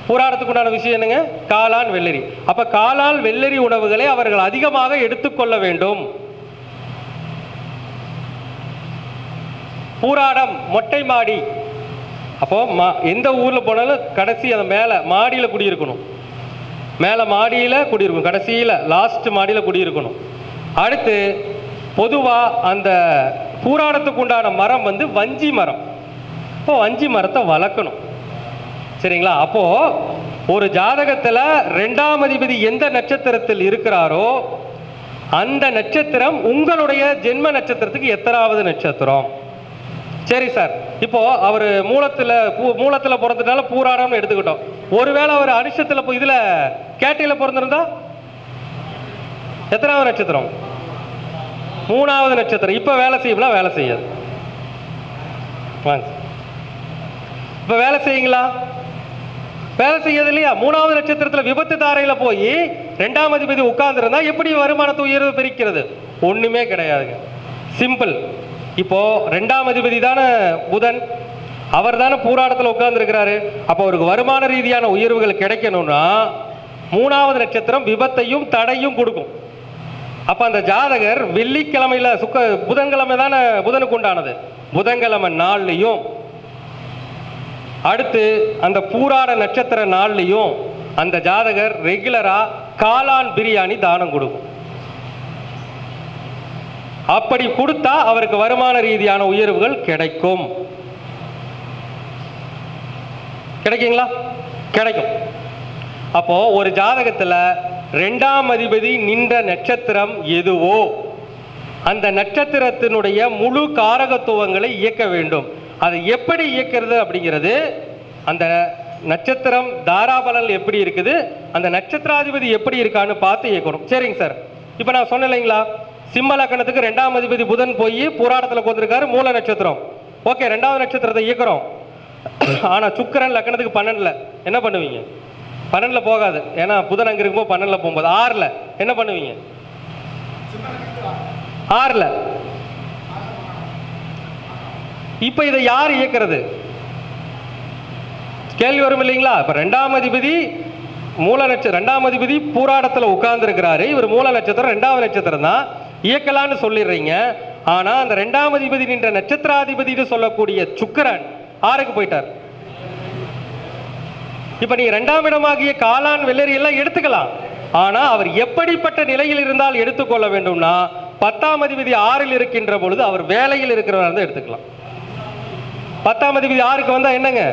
பூராடத்துக்கு உண்டான விஷயம் என்னங்க? காளான், வெள்ளரி. அப்ப காளான், வெள்ளரி உணவுகளை அவர்கள் அதிகமாக எடுத்துக்கொள்ள வேண்டும். பூராடம் மொட்டை மாடி. அப்போ எந்த ஊரில் போனாலும் கடைசி அந்த மேலே மாடியில் குடியிருக்கணும். மேலே மாடியில் குடியிருக்கணும், கடைசியில் லாஸ்ட் மாடியில் குடியிருக்கணும். அடுத்து பொதுவாக அந்த பூராடத்துக்கு உண்டான மரம் வந்து வஞ்சி மரம். இப்போ வஞ்சி மரத்தை வளர்க்கணும். சரிங்களா? அப்போது ஒரு ஜாதகத்தில் 2ஆம் அதிபதி எந்த நட்சத்திரத்தில் இருக்கிறாரோ அந்த நட்சத்திரம் உங்களுடைய ஜென்ம நட்சத்திரத்துக்கு எத்தனாவது நட்சத்திரம்? சரி சார், இப்போ அவர் மூலத்தில் பிறந்ததுனால பூராடம்னு எடுத்துக்கிட்டோம். ஒருவேளை அவர் அனுஷத்தில் இதில் கேட்டையில் பிறந்திருந்தா எத்தனாவது நட்சத்திரம்? 3ஆவது நட்சத்திரம். இப்போ வேலை செய்யுங்களா? வேலை செய்யாது. வாங்க, இப்போ வேலை செய்யுங்களா? வேலை செய்யாது இல்லையா? 3ஆவது நட்சத்திரத்தில் விபத்து தாரையில் போய் 2ஆம் அதிபதி உட்கார்ந்துருந்தா எப்படி வருமானத்தை உயர்வு பிரிக்கிறது? ஒன்றுமே கிடையாதுங்க. சிம்பிள். இப்போ 2ஆம் அதிபதி தானே புதன். அவர் தானே பூராடத்தில் உட்கார்ந்துருக்கிறாரு. அப்போ அவருக்கு வருமான ரீதியான உயர்வுகள் கிடைக்கணும்னா 3வது நட்சத்திரம் விபத்தையும் தடையும் கொடுக்கும். அப்போ அந்த ஜாதகர் வெள்ளிக்கிழமையில் புதன்கிழமை தானே புதனுக்கு உண்டானது, புதன்கிழமை நாள்லையும் அடுத்து அந்த பூராட நட்சத்திர நாள்லையும் அந்த ஜாதகர் ரெகுலராக காளான் பிரியாணி தானம் கொடுக்கும். அப்படி கொடுத்தா அவருக்கு வருமான ரீதியான உயர்வுகள் கிடைக்கும். கிடைக்குங்களா? கிடைக்கும். அப்போ ஒரு ஜாதகத்தில் 2ஆம் அதிபதி நின்ற நட்சத்திரம் எதுவோ அந்த நட்சத்திரத்தினுடைய முழு காரகத்துவங்களை இயக்க வேண்டும். அதை எப்படி இயக்கிறது அப்படிங்கிறது, அந்த நட்சத்திரம் தாராபலன் எப்படி இருக்குது, அந்த நட்சத்திராதிபதி எப்படி இருக்கான்னு பார்த்து இயக்கணும். சரிங்க சார், இப்போ நான் சொன்னேன் இல்லைங்களா, சிம்ம லக்கணத்துக்கு 2ஆம் அதிபதி புதன் போய் பூராடத்தில் கொண்டிருக்காரு, மூல நட்சத்திரம். ஓகே, 2வது நட்சத்திரத்தை இயக்கிறோம். ஆனால் சுக்கிரன் லக்கணத்துக்கு 12ல் என்ன பண்ணுவீங்க? 12ல் போகாது, ஏன்னா புதன் அங்கே இருக்கும்போது 12ல் போகும்போது 6ல் என்ன பண்ணுவீங்க? 6ல். இப்போ இதை யார் இயக்கிறது? கேள்வி வரும் இல்லைங்களா? இப்போ 2ஆம் அதிபதி மூல நட்சத்திரம், 2ஆம் அதிபதி பூராடத்தில் உட்கார்ந்துருக்கிறாரு, இவர் மூல நட்சத்திரம் 2வது நட்சத்திரம் தான் இயக்கலான்னு சொல்லிடுறீங்க. ஆனால் அந்த 2ஆம் அதிபதி நின்ற நட்சத்திராதிபதினு சொல்லக்கூடிய சுக்கிரன் 6க்கு போயிட்டார். இப்போ நீங்க 2ஆம் இடமாகிய காளான் வெள்ளரி எல்லாம் எடுத்துக்கலாம். ஆனால் அவர் எப்படிப்பட்ட நிலையில் இருந்தால் எடுத்துக்கொள்ள வேண்டும்னா 10ஆம் அதிபதி 6ல் இருக்கின்ற பொழுது அவர் வேலையில் இருக்கிறவராக தான் எடுத்துக்கலாம். 10ஆம் அதிபதி 6க்கு வந்தால் என்னங்க?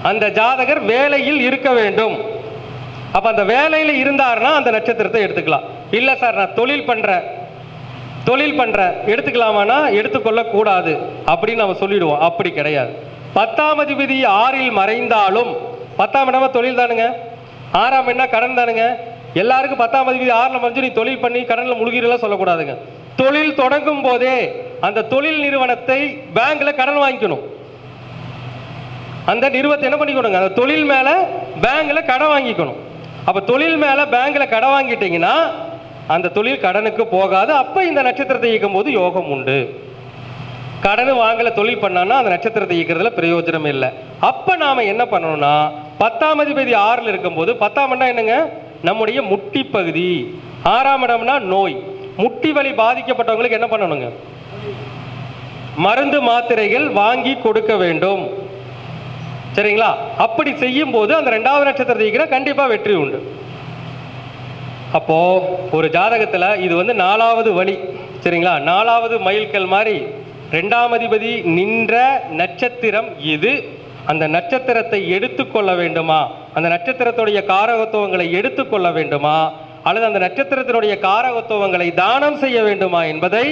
அந்த ஜாதகர் வேலையில் இருக்க வேண்டும். அப்போ அந்த வேலையில் இருந்தார்னா அந்த நட்சத்திரத்தை எடுத்துக்கலாம். இல்லை சார், நான் தொழில் பண்ணுறேன் எடுத்துக்கலாமானா எடுத்துக்கொள்ளக்கூடாது அப்படின்னு நம்ம சொல்லிடுவோம். அப்படி கிடையாது. 10ஆம் அதிபதி 6ல் மறைந்தாலும், 10ஆம் இடமா தொழில் தானுங்க, 6ஆம் என்ன கடன் தானுங்க. எல்லாருக்கும் 10ஆம் அதிபதி 6ல் மறைஞ்சு நீ தொழில் பண்ணி கடனில் முழுகிறலாம் சொல்லக்கூடாதுங்க. தொழில் தொடங்கும் போதே அந்த தொழில் நிறுவனத்தை பேங்க்ல கடன் வாங்கிக்கணும். அந்த நிறுவனத்தை என்ன பண்ணிக்கணுங்க? அந்த தொழில் மேல பேங்க்ல கடன் வாங்கிக்கணும். அப்ப தொழில் மேல பேங்க்ல கடன் வாங்கிட்டீங்கன்னா அந்த தொழில் கடனுக்கு போகாது. அப்ப இந்த நட்சத்திரத்தை இயக்கும் போது யோகம் உண்டு. கடன் வாங்கல தொழில் பண்ணான்னா அந்த நட்சத்திரத்தை இயக்கிறதுல பிரயோஜனம் இல்லை. அப்ப நாம என்ன பண்ணணும்னா 10ஆம் அதிபதி 6ல் இருக்கும்போது, 10ஆம் இடம் என்னங்க? நம்முடைய முட்டி பகுதி. 6ஆம் இடம்னா நோய். முட்டி வலி பாதிக்கப்பட்டவங்களுக்கு என்ன பண்ணணுங்க? மருந்து மாத்திரைகள் வாங்கி கொடுக்க வேண்டும். சரிங்களா? அப்படி செய்யும் போது அந்த 2வது நட்சத்திரத்தை இயக்கிற கண்டிப்பா வெற்றி உண்டு. அப்போ ஒரு ஜாதகத்துல இது வந்து 4வது வழி. சரிங்களா? 4வது மைல்கல் மாதிரி 2ஆம் அதிபதி நின்ற நட்சத்திரம் இது, அந்த நட்சத்திரத்தை எடுத்துக்கொள்ள வேண்டுமா, அந்த நட்சத்திரத்துடைய காரகத்துவங்களை எடுத்துக்கொள்ள வேண்டுமா, அல்லது அந்த நட்சத்திரத்தினுடைய காரகத்துவங்களை தானம் செய்ய வேண்டுமா என்பதை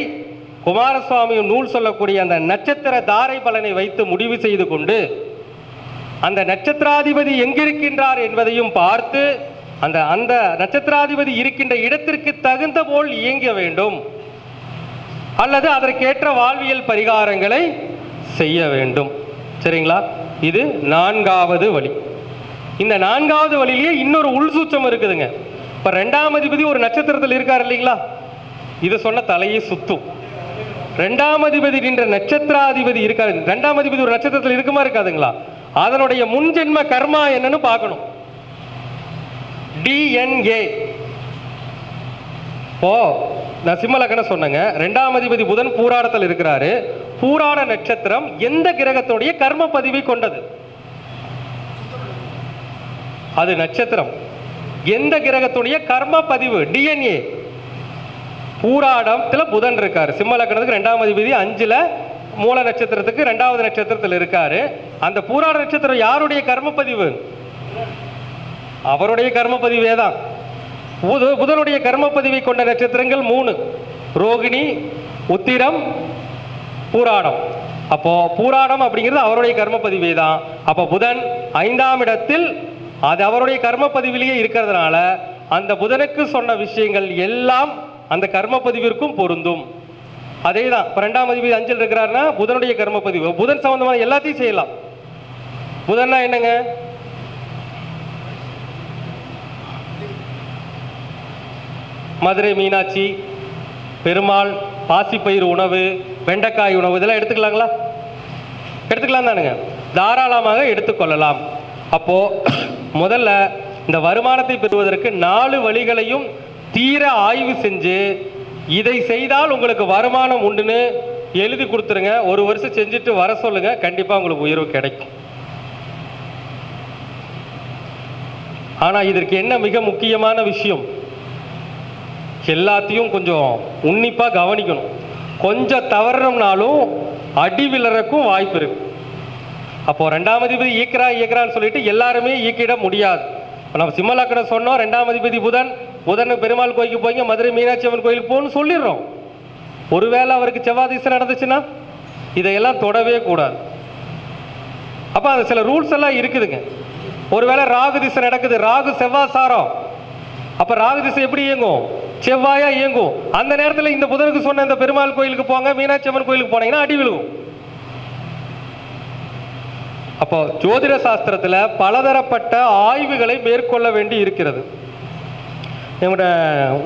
குமாரசுவாமியும் நூல் சொல்லக்கூடிய அந்த நட்சத்திர தாரை பலனை வைத்து முடிவு செய்து கொண்டு அந்த நட்சத்திராதிபதி எங்கிருக்கின்றார் என்பதையும் பார்த்து அந்த அந்த நட்சத்திராதிபதி இருக்கின்ற இடத்திற்கு தகுந்த போல் இயங்க வேண்டும், அல்லது அதற்கேற்ற வாழ்வியல் பரிகாரங்களை செய்ய வேண்டும். சரிங்களா? இது 4வது வழி. இந்த 4வது வழியிலேயே இன்னொரு உள்சூச்சம் இருக்குதுங்க. இப்போ 2ஆம் அதிபதி ஒரு நட்சத்திரத்தில் இருக்கார் இல்லைங்களா, இது சொன்ன தலையை சுத்தும். 2ஆம் அதிபதி நின்ற நட்சத்திராதிபதி இருக்காரு. 2ஆம் அதிபதி ஒரு நட்சத்திரத்தில் இருக்குமா இருக்காதுங்களா? அதனுடைய முன்ஜென்ம கர்மா என்னன்னு பார்க்கணும். DNA. ஓ, நான் சிம்மலக்கணம் சொன்னேங்க. 2ஆம் அதிபதி புதன் பூராடத்தில் இருக்கிறாரு. பூராட நட்சத்திரம் எந்த கிரகத்துடைய கர்ம பதிவை கொண்டது? அது நட்சத்திரம். எந்த கிரகத்துடைய கர்ம பதிவு? DNA. பூராடத்துல புதன் இருக்காரு. சிம்மலக்கணத்துக்கு 2ஆம் அதிபதி 5ல் மூல நட்சத்திரத்துக்கு 2வது நட்சத்திரத்தில் இருக்காரு. அந்த பூராட நட்சத்திரம் யாருடைய கர்ம பதிவு? அவருடைய கர்ம பதிவே தான். புதனுடைய கர்ம பதிவை கொண்ட நட்சத்திரங்கள் 3: ரோகிணி, உத்திரம், பூராடம். அப்போ பூராடம் அப்படிங்கிறது அவருடைய கர்ம பதிவே தான். அப்போ புதன் 5ஆம் இடத்தில் அது அவருடைய கர்ம பதிவிலேயே இருக்கிறதுனால அந்த புதனுக்கு சொன்ன விஷயங்கள் எல்லாம் அந்த கர்ம பதிவிற்கும் பொருந்தும். அதே தான். இப்போ 2ஆம் அதிபதி 5ல் இருக்கிறாருன்னா புதனுடைய கர்ம பதிவு, புதன் சம்பந்தமான எல்லாத்தையும் செய்யலாம். புதன்னா என்னங்க? மதுரை மீனாட்சி, பெருமாள், பாசிப்பயிர் உணவு, வெண்டைக்காய் உணவு, இதெல்லாம் எடுத்துக்கலாங்களா? எடுத்துக்கலாம் தானுங்க, தாராளமாக எடுத்துக்கொள்ளலாம். அப்போது முதல்ல இந்த வருமானத்தை பெறுவதற்கு 4 வழிகளையும் தீர ஆய்வு செஞ்சு இதை செய்தால் உங்களுக்கு வருமானம் உண்டுன்னு எழுதி கொடுத்துருங்க. 1 வருஷம் செஞ்சுட்டு வர சொல்லுங்க, கண்டிப்பாக உங்களுக்கு உயர்வு கிடைக்கும். ஆனால் இதற்கு என்ன மிக முக்கியமான விஷயம், எல்லாத்தையும் கொஞ்சம் உன்னிப்பாக கவனிக்கணும். கொஞ்சம் தவறணும்னாலும் அடி விழறக்கும் வாய்ப்பு இருக்கு. அப்போ 2ஆம் அதிபதி ஈக்கிறான்னு சொல்லிட்டு எல்லாருமே ஈக்கிட முடியாது. இப்போ நம்ம சிம்மலக்கணம் சொன்னோம், 2ஆம் அதிபதி புதன் பெருமாள் கோயிலுக்கு போய்ங்க, மதுரை மீனாட்சி அம்மன் கோயிலுக்கு போகணும்னு சொல்லிடுறோம். ஒருவேளை அவருக்கு செவ்வாய் திசை நடந்துச்சுன்னா இதையெல்லாம் தொடவே கூடாது. அப்போ அது சில ரூல்ஸ் எல்லாம் இருக்குதுங்க. ஒருவேளை ராகு திசை நடக்குது, ராகு செவ்வாய் சாரம், அப்போ ராகு திசை எப்படி இயங்கும், செவ்வாயா இயங்கும். அந்த நேரத்தில் இந்த புதனுக்கு சொன்ன இந்த பெருமாள் கோயிலுக்கு போங்க, மீனாட்சி அம்மன் கோயிலுக்கு போனீங்கன்னா அடி விழுகும். அப்போ ஜோதிட சாஸ்திரத்தில் பலதரப்பட்ட ஆய்வுகளை மேற்கொள்ள வேண்டி இருக்கிறது. நம்முடைய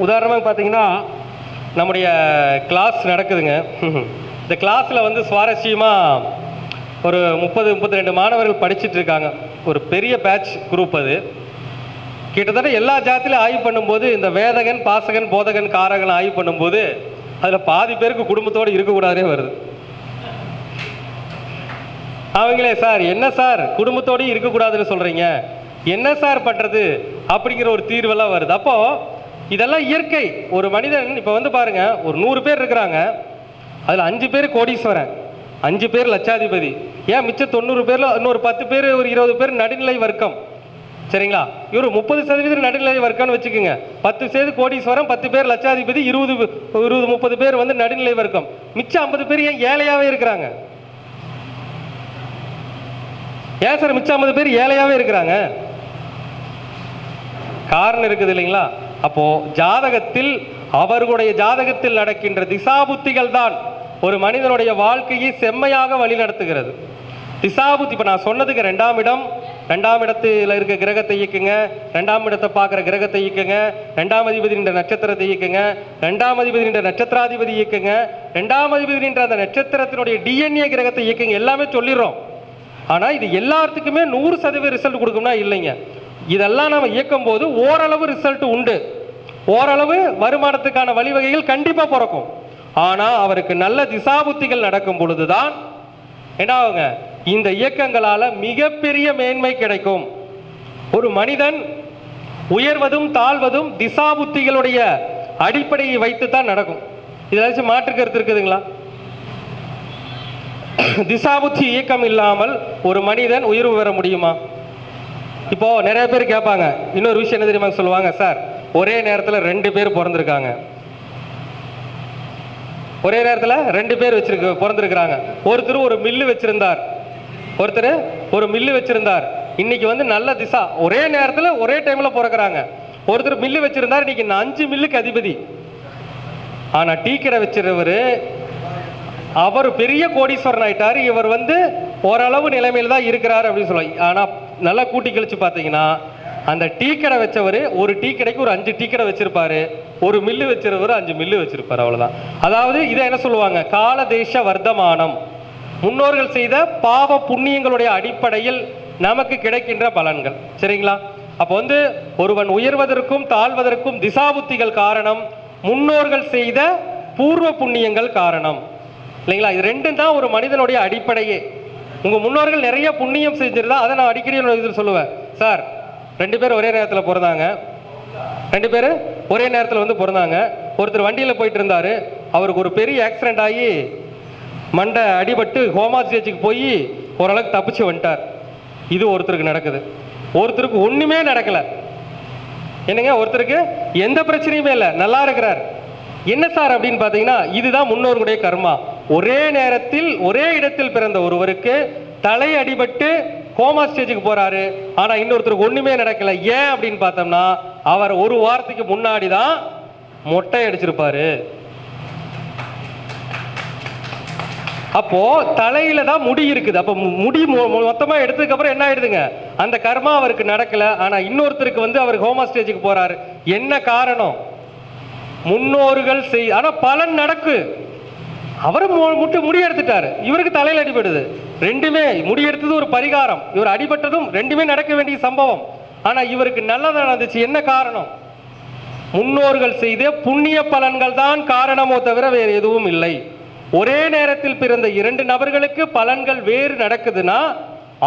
உதாரணமாக பார்த்தீங்கன்னா நம்முடைய கிளாஸ் நடக்குதுங்க. இந்த கிளாஸில் வந்து சுவாரஸ்யமாக ஒரு 30-32 மாணவர்கள் படிச்சுட்டு இருக்காங்க. ஒரு பெரிய பேட்ச் குரூப். அது கிட்டத்தட்ட எல்லா ஜாத்திலையும் ஆய்வு பண்ணும்போது இந்த வேதகன், பாசகன், போதகன், காரகன் ஆய்வு பண்ணும்போது அதில் பாதி பேருக்கு குடும்பத்தோடு இருக்கக்கூடாதே வருது. அவங்களே சார் என்ன சார் குடும்பத்தோடு இருக்கக்கூடாதுன்னு சொல்கிறீங்க, என்ன சார் பண்ணுறது அப்படிங்கிற ஒரு தீர்வெல்லாம் வருது. அப்போது இதெல்லாம் இயற்கை. ஒரு மனிதன் இப்போ வந்து பாருங்கள், ஒரு 100 பேர் இருக்கிறாங்க, அதில் 5 பேர் கோடீஸ்வரன், 5 பேர் லட்சாதிபதி, ஏன் மிச்சம் 90 பேரில் இன்னொரு 10 பேர், ஒரு 20 பேர் நடுநிலை வர்க்கம், சரிங்களா? இவர் 30% நடுநிலை வர்க்கம்னு வச்சுக்கோங்க. 10% கோடீஸ்வரன், 10 பேர் லட்சாதிபதி, 20-30 பேர் வந்து நடுநிலை வர்க்கம். மிச்சம் 50 பேர் ஏன் ஏழையாகவே இருக்கிறாங்க? ஏன் சார் மிச்சம் 50 பேர் ஏழையாகவே இருக்கிறாங்க? காரணம் இருக்குது இல்லைங்களா? அப்போ ஜாதகத்தில், அவர்களுடைய ஜாதகத்தில் நடக்கின்ற திசாபுத்திகள் தான் ஒரு மனிதனுடைய வாழ்க்கையை செம்மையாக வழி நடத்துகிறது. திசாபுத்தி, இப்போ நான் சொன்னதுக்கு 2ஆம் இடம், 2ஆம் இடத்தில் இருக்க கிரகத்தை இயக்குங்க, 2ஆம் இடத்தை பார்க்குற கிரகத்தை இயக்குங்க, 2ஆம் அதிபதி என்ற நட்சத்திரத்தை இயக்குங்க, 2ஆம் அதிபதி என்ற நட்சத்திராதிபதி இயக்குங்க, 2ஆம் அதிபதி என்ற அந்த நட்சத்திரத்தினுடைய டிஎன்ஏ கிரகத்தை இயக்குங்க, எல்லாமே சொல்லிடுறோம். ஆனால் இது எல்லாத்துக்குமே 100% ரிசல்ட் கொடுக்கும்னா இல்லைங்க. இதெல்லாம் நம்ம இயக்கும் போது ஓரளவு ரிசல்ட் உண்டு, ஓரளவு வருமானத்துக்கான வழிவகைகள் கண்டிப்பாக பிறக்கும். ஆனால் அவருக்கு நல்ல திசாபுத்திகள் நடக்கும் பொழுதுதான் என்ன ஆகுங்க, இந்த இயக்கங்களால் மிகப்பெரிய மேன்மை கிடைக்கும். ஒரு மனிதன் உயர்வதும் தாழ்வதும் திசாபுத்திகளுடைய அடிப்படையை வைத்து தான் நடக்கும். இதில் மாற்று கருத்து இருக்குதுங்களா? திசாபுத்தி இயக்கம் இல்லாமல் ஒரு மனிதன் உயர்வு பெற முடியுமா? இப்போ நிறைய பேர் கேட்பாங்க, இன்னொரு விஷயம் என்ன தெரியுமா சொல்லுவாங்க, சார் ஒரே நேரத்தில் 2 பேர் பிறந்திருக்காங்க, ஒரே நேரத்தில் 2 பேர் பிறந்திருக்கிறாங்க. ஒருத்தர் ஒரு மில்லு வச்சிருந்தார், ஒருத்தர் ஒரு மில்லு வச்சிருந்தார். இன்னைக்கு வந்து நல்ல திசா, ஒரே நேரத்தில் ஒரே டைமில் பிறக்கிறாங்க. ஒருத்தர் மில்லு வச்சிருந்தார், இன்னைக்கு 5 மில்லுக்கு அதிபதி. ஆனால் டீ கடை வச்சிருவர், அவர் பெரிய கோடீஸ்வரன் ஆயிட்டார், இவர் வந்து ஓரளவு நிலைமையில் தான் இருக்கிறார் அப்படின்னு சொல்லுவாங்க. ஆனால் நல்லா கூட்டி கழிச்சு பார்த்தீங்கன்னா அந்த டீ கடை வச்சவர் ஒரு டீ கடைக்கு ஒரு 5 டீ கடை வச்சிருப்பாரு, ஒரு மில்லு வச்சிருவர் 5 மில்லு வச்சிருப்பார், அவ்வளோதான். அதாவது இதை என்ன சொல்லுவாங்க, கால தேச வர்த்தமானம், முன்னோர்கள் செய்த பாவ புண்ணியங்களுடைய அடிப்படையில் நமக்கு கிடைக்கின்ற பலன்கள், சரிங்களா? அப்போ வந்து ஒருவன் உயர்வதற்கும் தாழ்வதற்கும் திசாபுத்திகள் காரணம், முன்னோர்கள் செய்த பூர்வ புண்ணியங்கள் காரணம், இல்லைங்களா? இது 2 தான் ஒரு மனிதனுடைய அடிப்படையே. உங்கள் முன்னோர்கள் நிறைய புண்ணியம் செஞ்சிருந்தா, அதை நான் அடிக்கடி இதில் சொல்லுவேன், சார் 2 பேர் ஒரே நேரத்தில் பிறந்தாங்க, 2 பேர் ஒரே நேரத்தில் வந்து பிறந்தாங்க. ஒருத்தர் வண்டியில் போயிட்டு இருந்தார், அவருக்கு ஒரு பெரிய ஆக்சிடென்ட் ஆகி மண்டை அடிபட்டு ஹோமா ஸ்டேஜுக்கு போய் ஓரளவுக்கு தப்பிச்சு வந்துட்டார். இது ஒருத்தருக்கு நடக்குது. ஒருத்தருக்கு ஒன்றுமே நடக்கலை, என்னங்க, ஒருத்தருக்கு எந்த பிரச்சனையுமே இல்லை, நல்லா இருக்கிறார். என்ன சார் அப்படின்னு பார்த்தீங்கன்னா, இதுதான் முன்னோர்களுடைய கர்மா. ஒரே நேரத்தில் ஒரே இடத்தில் பிறந்த ஒருவருக்கு தலை அடிபட்டு கோமா ஸ்டேஜுக்கு போறாரு, ஆனா இன்னொருத்தருக்கு ஒண்ணுமே நடக்கல. ஏன் அப்படின்னு பார்த்தோம்னா, அவர் ஒரு வாரத்துக்கு முன்னாடி தான் மொட்டை அடிச்சிருப்பாரு. அப்போ தலையில தான் முடி இருக்குது. அப்போ முடி மொத்தமா எடுத்ததுக்கு அப்புறம் என்ன ஆயிடுதுங்க, அந்த கர்மா அவருக்கு நடக்கல. ஆனா இன்னொருத்தருக்கு வந்து அவர் ஹோமா ஸ்டேஜுக்கு போறாரு. என்ன காரணம்? முன்னோர்கள் ஆனா பலன் நடக்கு, அவரை முடி எடுத்துட்டாரு, இவருக்கு தலையில் அடிபடுது. ரெண்டுமே முடி எடுத்தது ஒரு பரிகாரம், இவர் அடிபட்டதும் ரெண்டுமே நடக்க வேண்டிய சம்பவம். ஆனால் இவருக்கு நல்லதாக நடந்துச்சு. என்ன காரணம்? முன்னோர்கள் செய்த புண்ணிய பலன்கள் தான் காரணமோ தவிர வேறு எதுவும் இல்லை. ஒரே நேரத்தில் பிறந்த 2 நபர்களுக்கு பலன்கள் வேறு நடக்குதுன்னா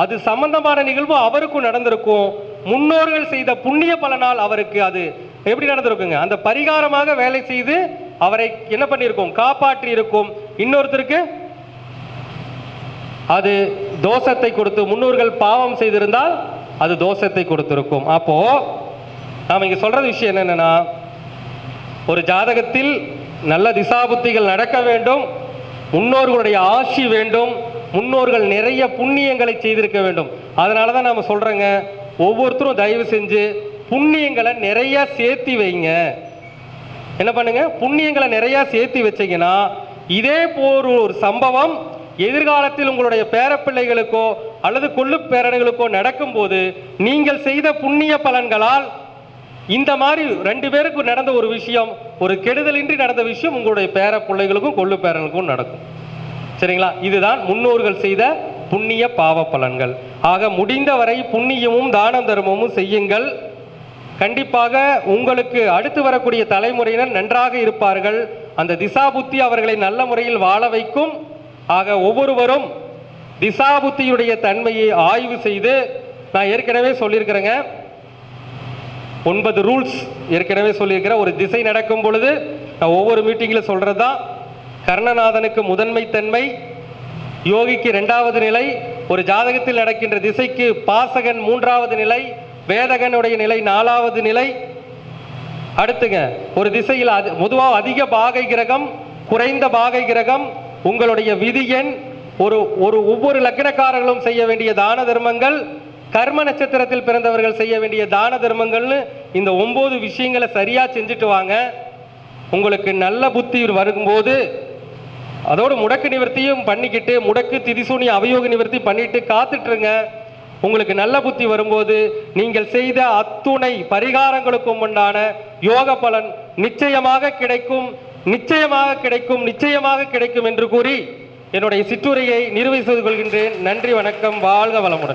அது சம்பந்தமான நிகழ்வு அவருக்கும் நடந்திருக்கும். முன்னோர்கள் செய்த புண்ணிய பலனால் அவருக்கு அது எப்படி நடந்திருக்குங்க? அந்த பரிகாரமாக வேலை செய்து அவரை என்ன பண்ணியிருக்கும்? காப்பாற்றி இருக்கும். இன்னொருத்தருக்கு அது தோஷத்தை கொடுத்து, முன்னோர்கள் பாவம் செய்திருந்தால் அது தோஷத்தை கொடுத்திருக்கும். அப்போ நாம் இங்க சொல்றது விஷயம் என்னன்னா, ஒரு ஜாதகத்தில் நல்ல திசாபுத்திகள் நடக்க வேண்டும், முன்னோர்களுடைய ஆசி வேண்டும், முன்னோர்கள் நிறைய புண்ணியங்களை செய்திருக்க வேண்டும். அதனால தான் நாம் சொல்றோங்க, ஒவ்வொருத்தரும் தயவு செஞ்சு புண்ணியங்களை நிறைய சேர்த்தி வைங்க. என்ன பண்ணுங்க? புண்ணியங்களை நிறைய சேர்த்தி வச்சீங்கன்னா இதே போர் ஒரு சம்பவம் எதிர்காலத்தில் உங்களுடைய பேரப்பிள்ளைகளுக்கோ அல்லது கொள்ளு பேரனுங்களுக்கோ நடக்கும்போது நீங்கள் செய்த புண்ணிய பலன்களால் இந்த மாதிரி 2 பேருக்கு நடந்த ஒரு விஷயம், ஒரு கெடுதலின்றி நடந்த விஷயம் உங்களுடைய பேர பிள்ளைகளுக்கும் கொள்ளு பேரனுக்கும் நடக்கும். சரிங்களா? இதுதான் முன்னோர்கள் செய்த புண்ணிய பாவ பலன்கள். ஆக முடிந்தவரை புண்ணியமும் தான தர்மமும் செய்யுங்கள். கண்டிப்பாக உங்களுக்கு அடுத்து வரக்கூடிய தலைமுறையினர் நன்றாக இருப்பார்கள். அந்த திசா புத்தி அவர்களை நல்ல முறையில் வாழ வைக்கும். ஆக ஒவ்வொருவரும் திசா புத்தியுடைய தன்மையை ஆய்வு செய்து, நான் ஏற்கனவே சொல்லியிருக்கிறேங்க 9 ரூல்ஸ் ஏற்கனவே சொல்லியிருக்கிறேன். ஒரு திசை நடக்கும் பொழுது நான் ஒவ்வொரு மீட்டிங்கில் சொல்கிறது தான். கர்ணநாதனுக்கு முதன்மை தன்மை, யோகிக்கு 2வது நிலை, ஒரு ஜாதகத்தில் நடக்கின்ற திசைக்கு பாசகன் 3வது நிலை, வேதகனுடைய நிலை 4வது நிலை. அடுத்துங்க, ஒரு திசையில் பொதுவாக அதிக பாகை கிரகம், குறைந்த பாகை கிரகம், உங்களுடைய விதியன், ஒவ்வொரு லக்னக்காரர்களும் செய்ய வேண்டிய தான தர்மங்கள், கர்ம நட்சத்திரத்தில் பிறந்தவர்கள் செய்ய வேண்டிய தான தர்மங்கள்னு இந்த 9 விஷயங்களை சரியா செஞ்சுட்டு வாங்க. உங்களுக்கு நல்ல புத்தி வரும்போது அதோடு முடக்கு நிவர்த்தியும் பண்ணிக்கிட்டு, முடக்கு திதிசூனி அவயோக நிவர்த்தி பண்ணிட்டு காத்துட்டுருங்க. உங்களுக்கு நல்ல புத்தி வரும்போது நீங்கள் செய்த அத்துணை பரிகாரங்களுக்கும் உண்டான யோக பலன் நிச்சயமாக கிடைக்கும், நிச்சயமாக கிடைக்கும், நிச்சயமாக கிடைக்கும் என்று கூறி என்னுடைய சிற்றுரையை நிறைவு செய்து கொள்கின்றேன். நன்றி, வணக்கம், வாழ்க வளமுடன்.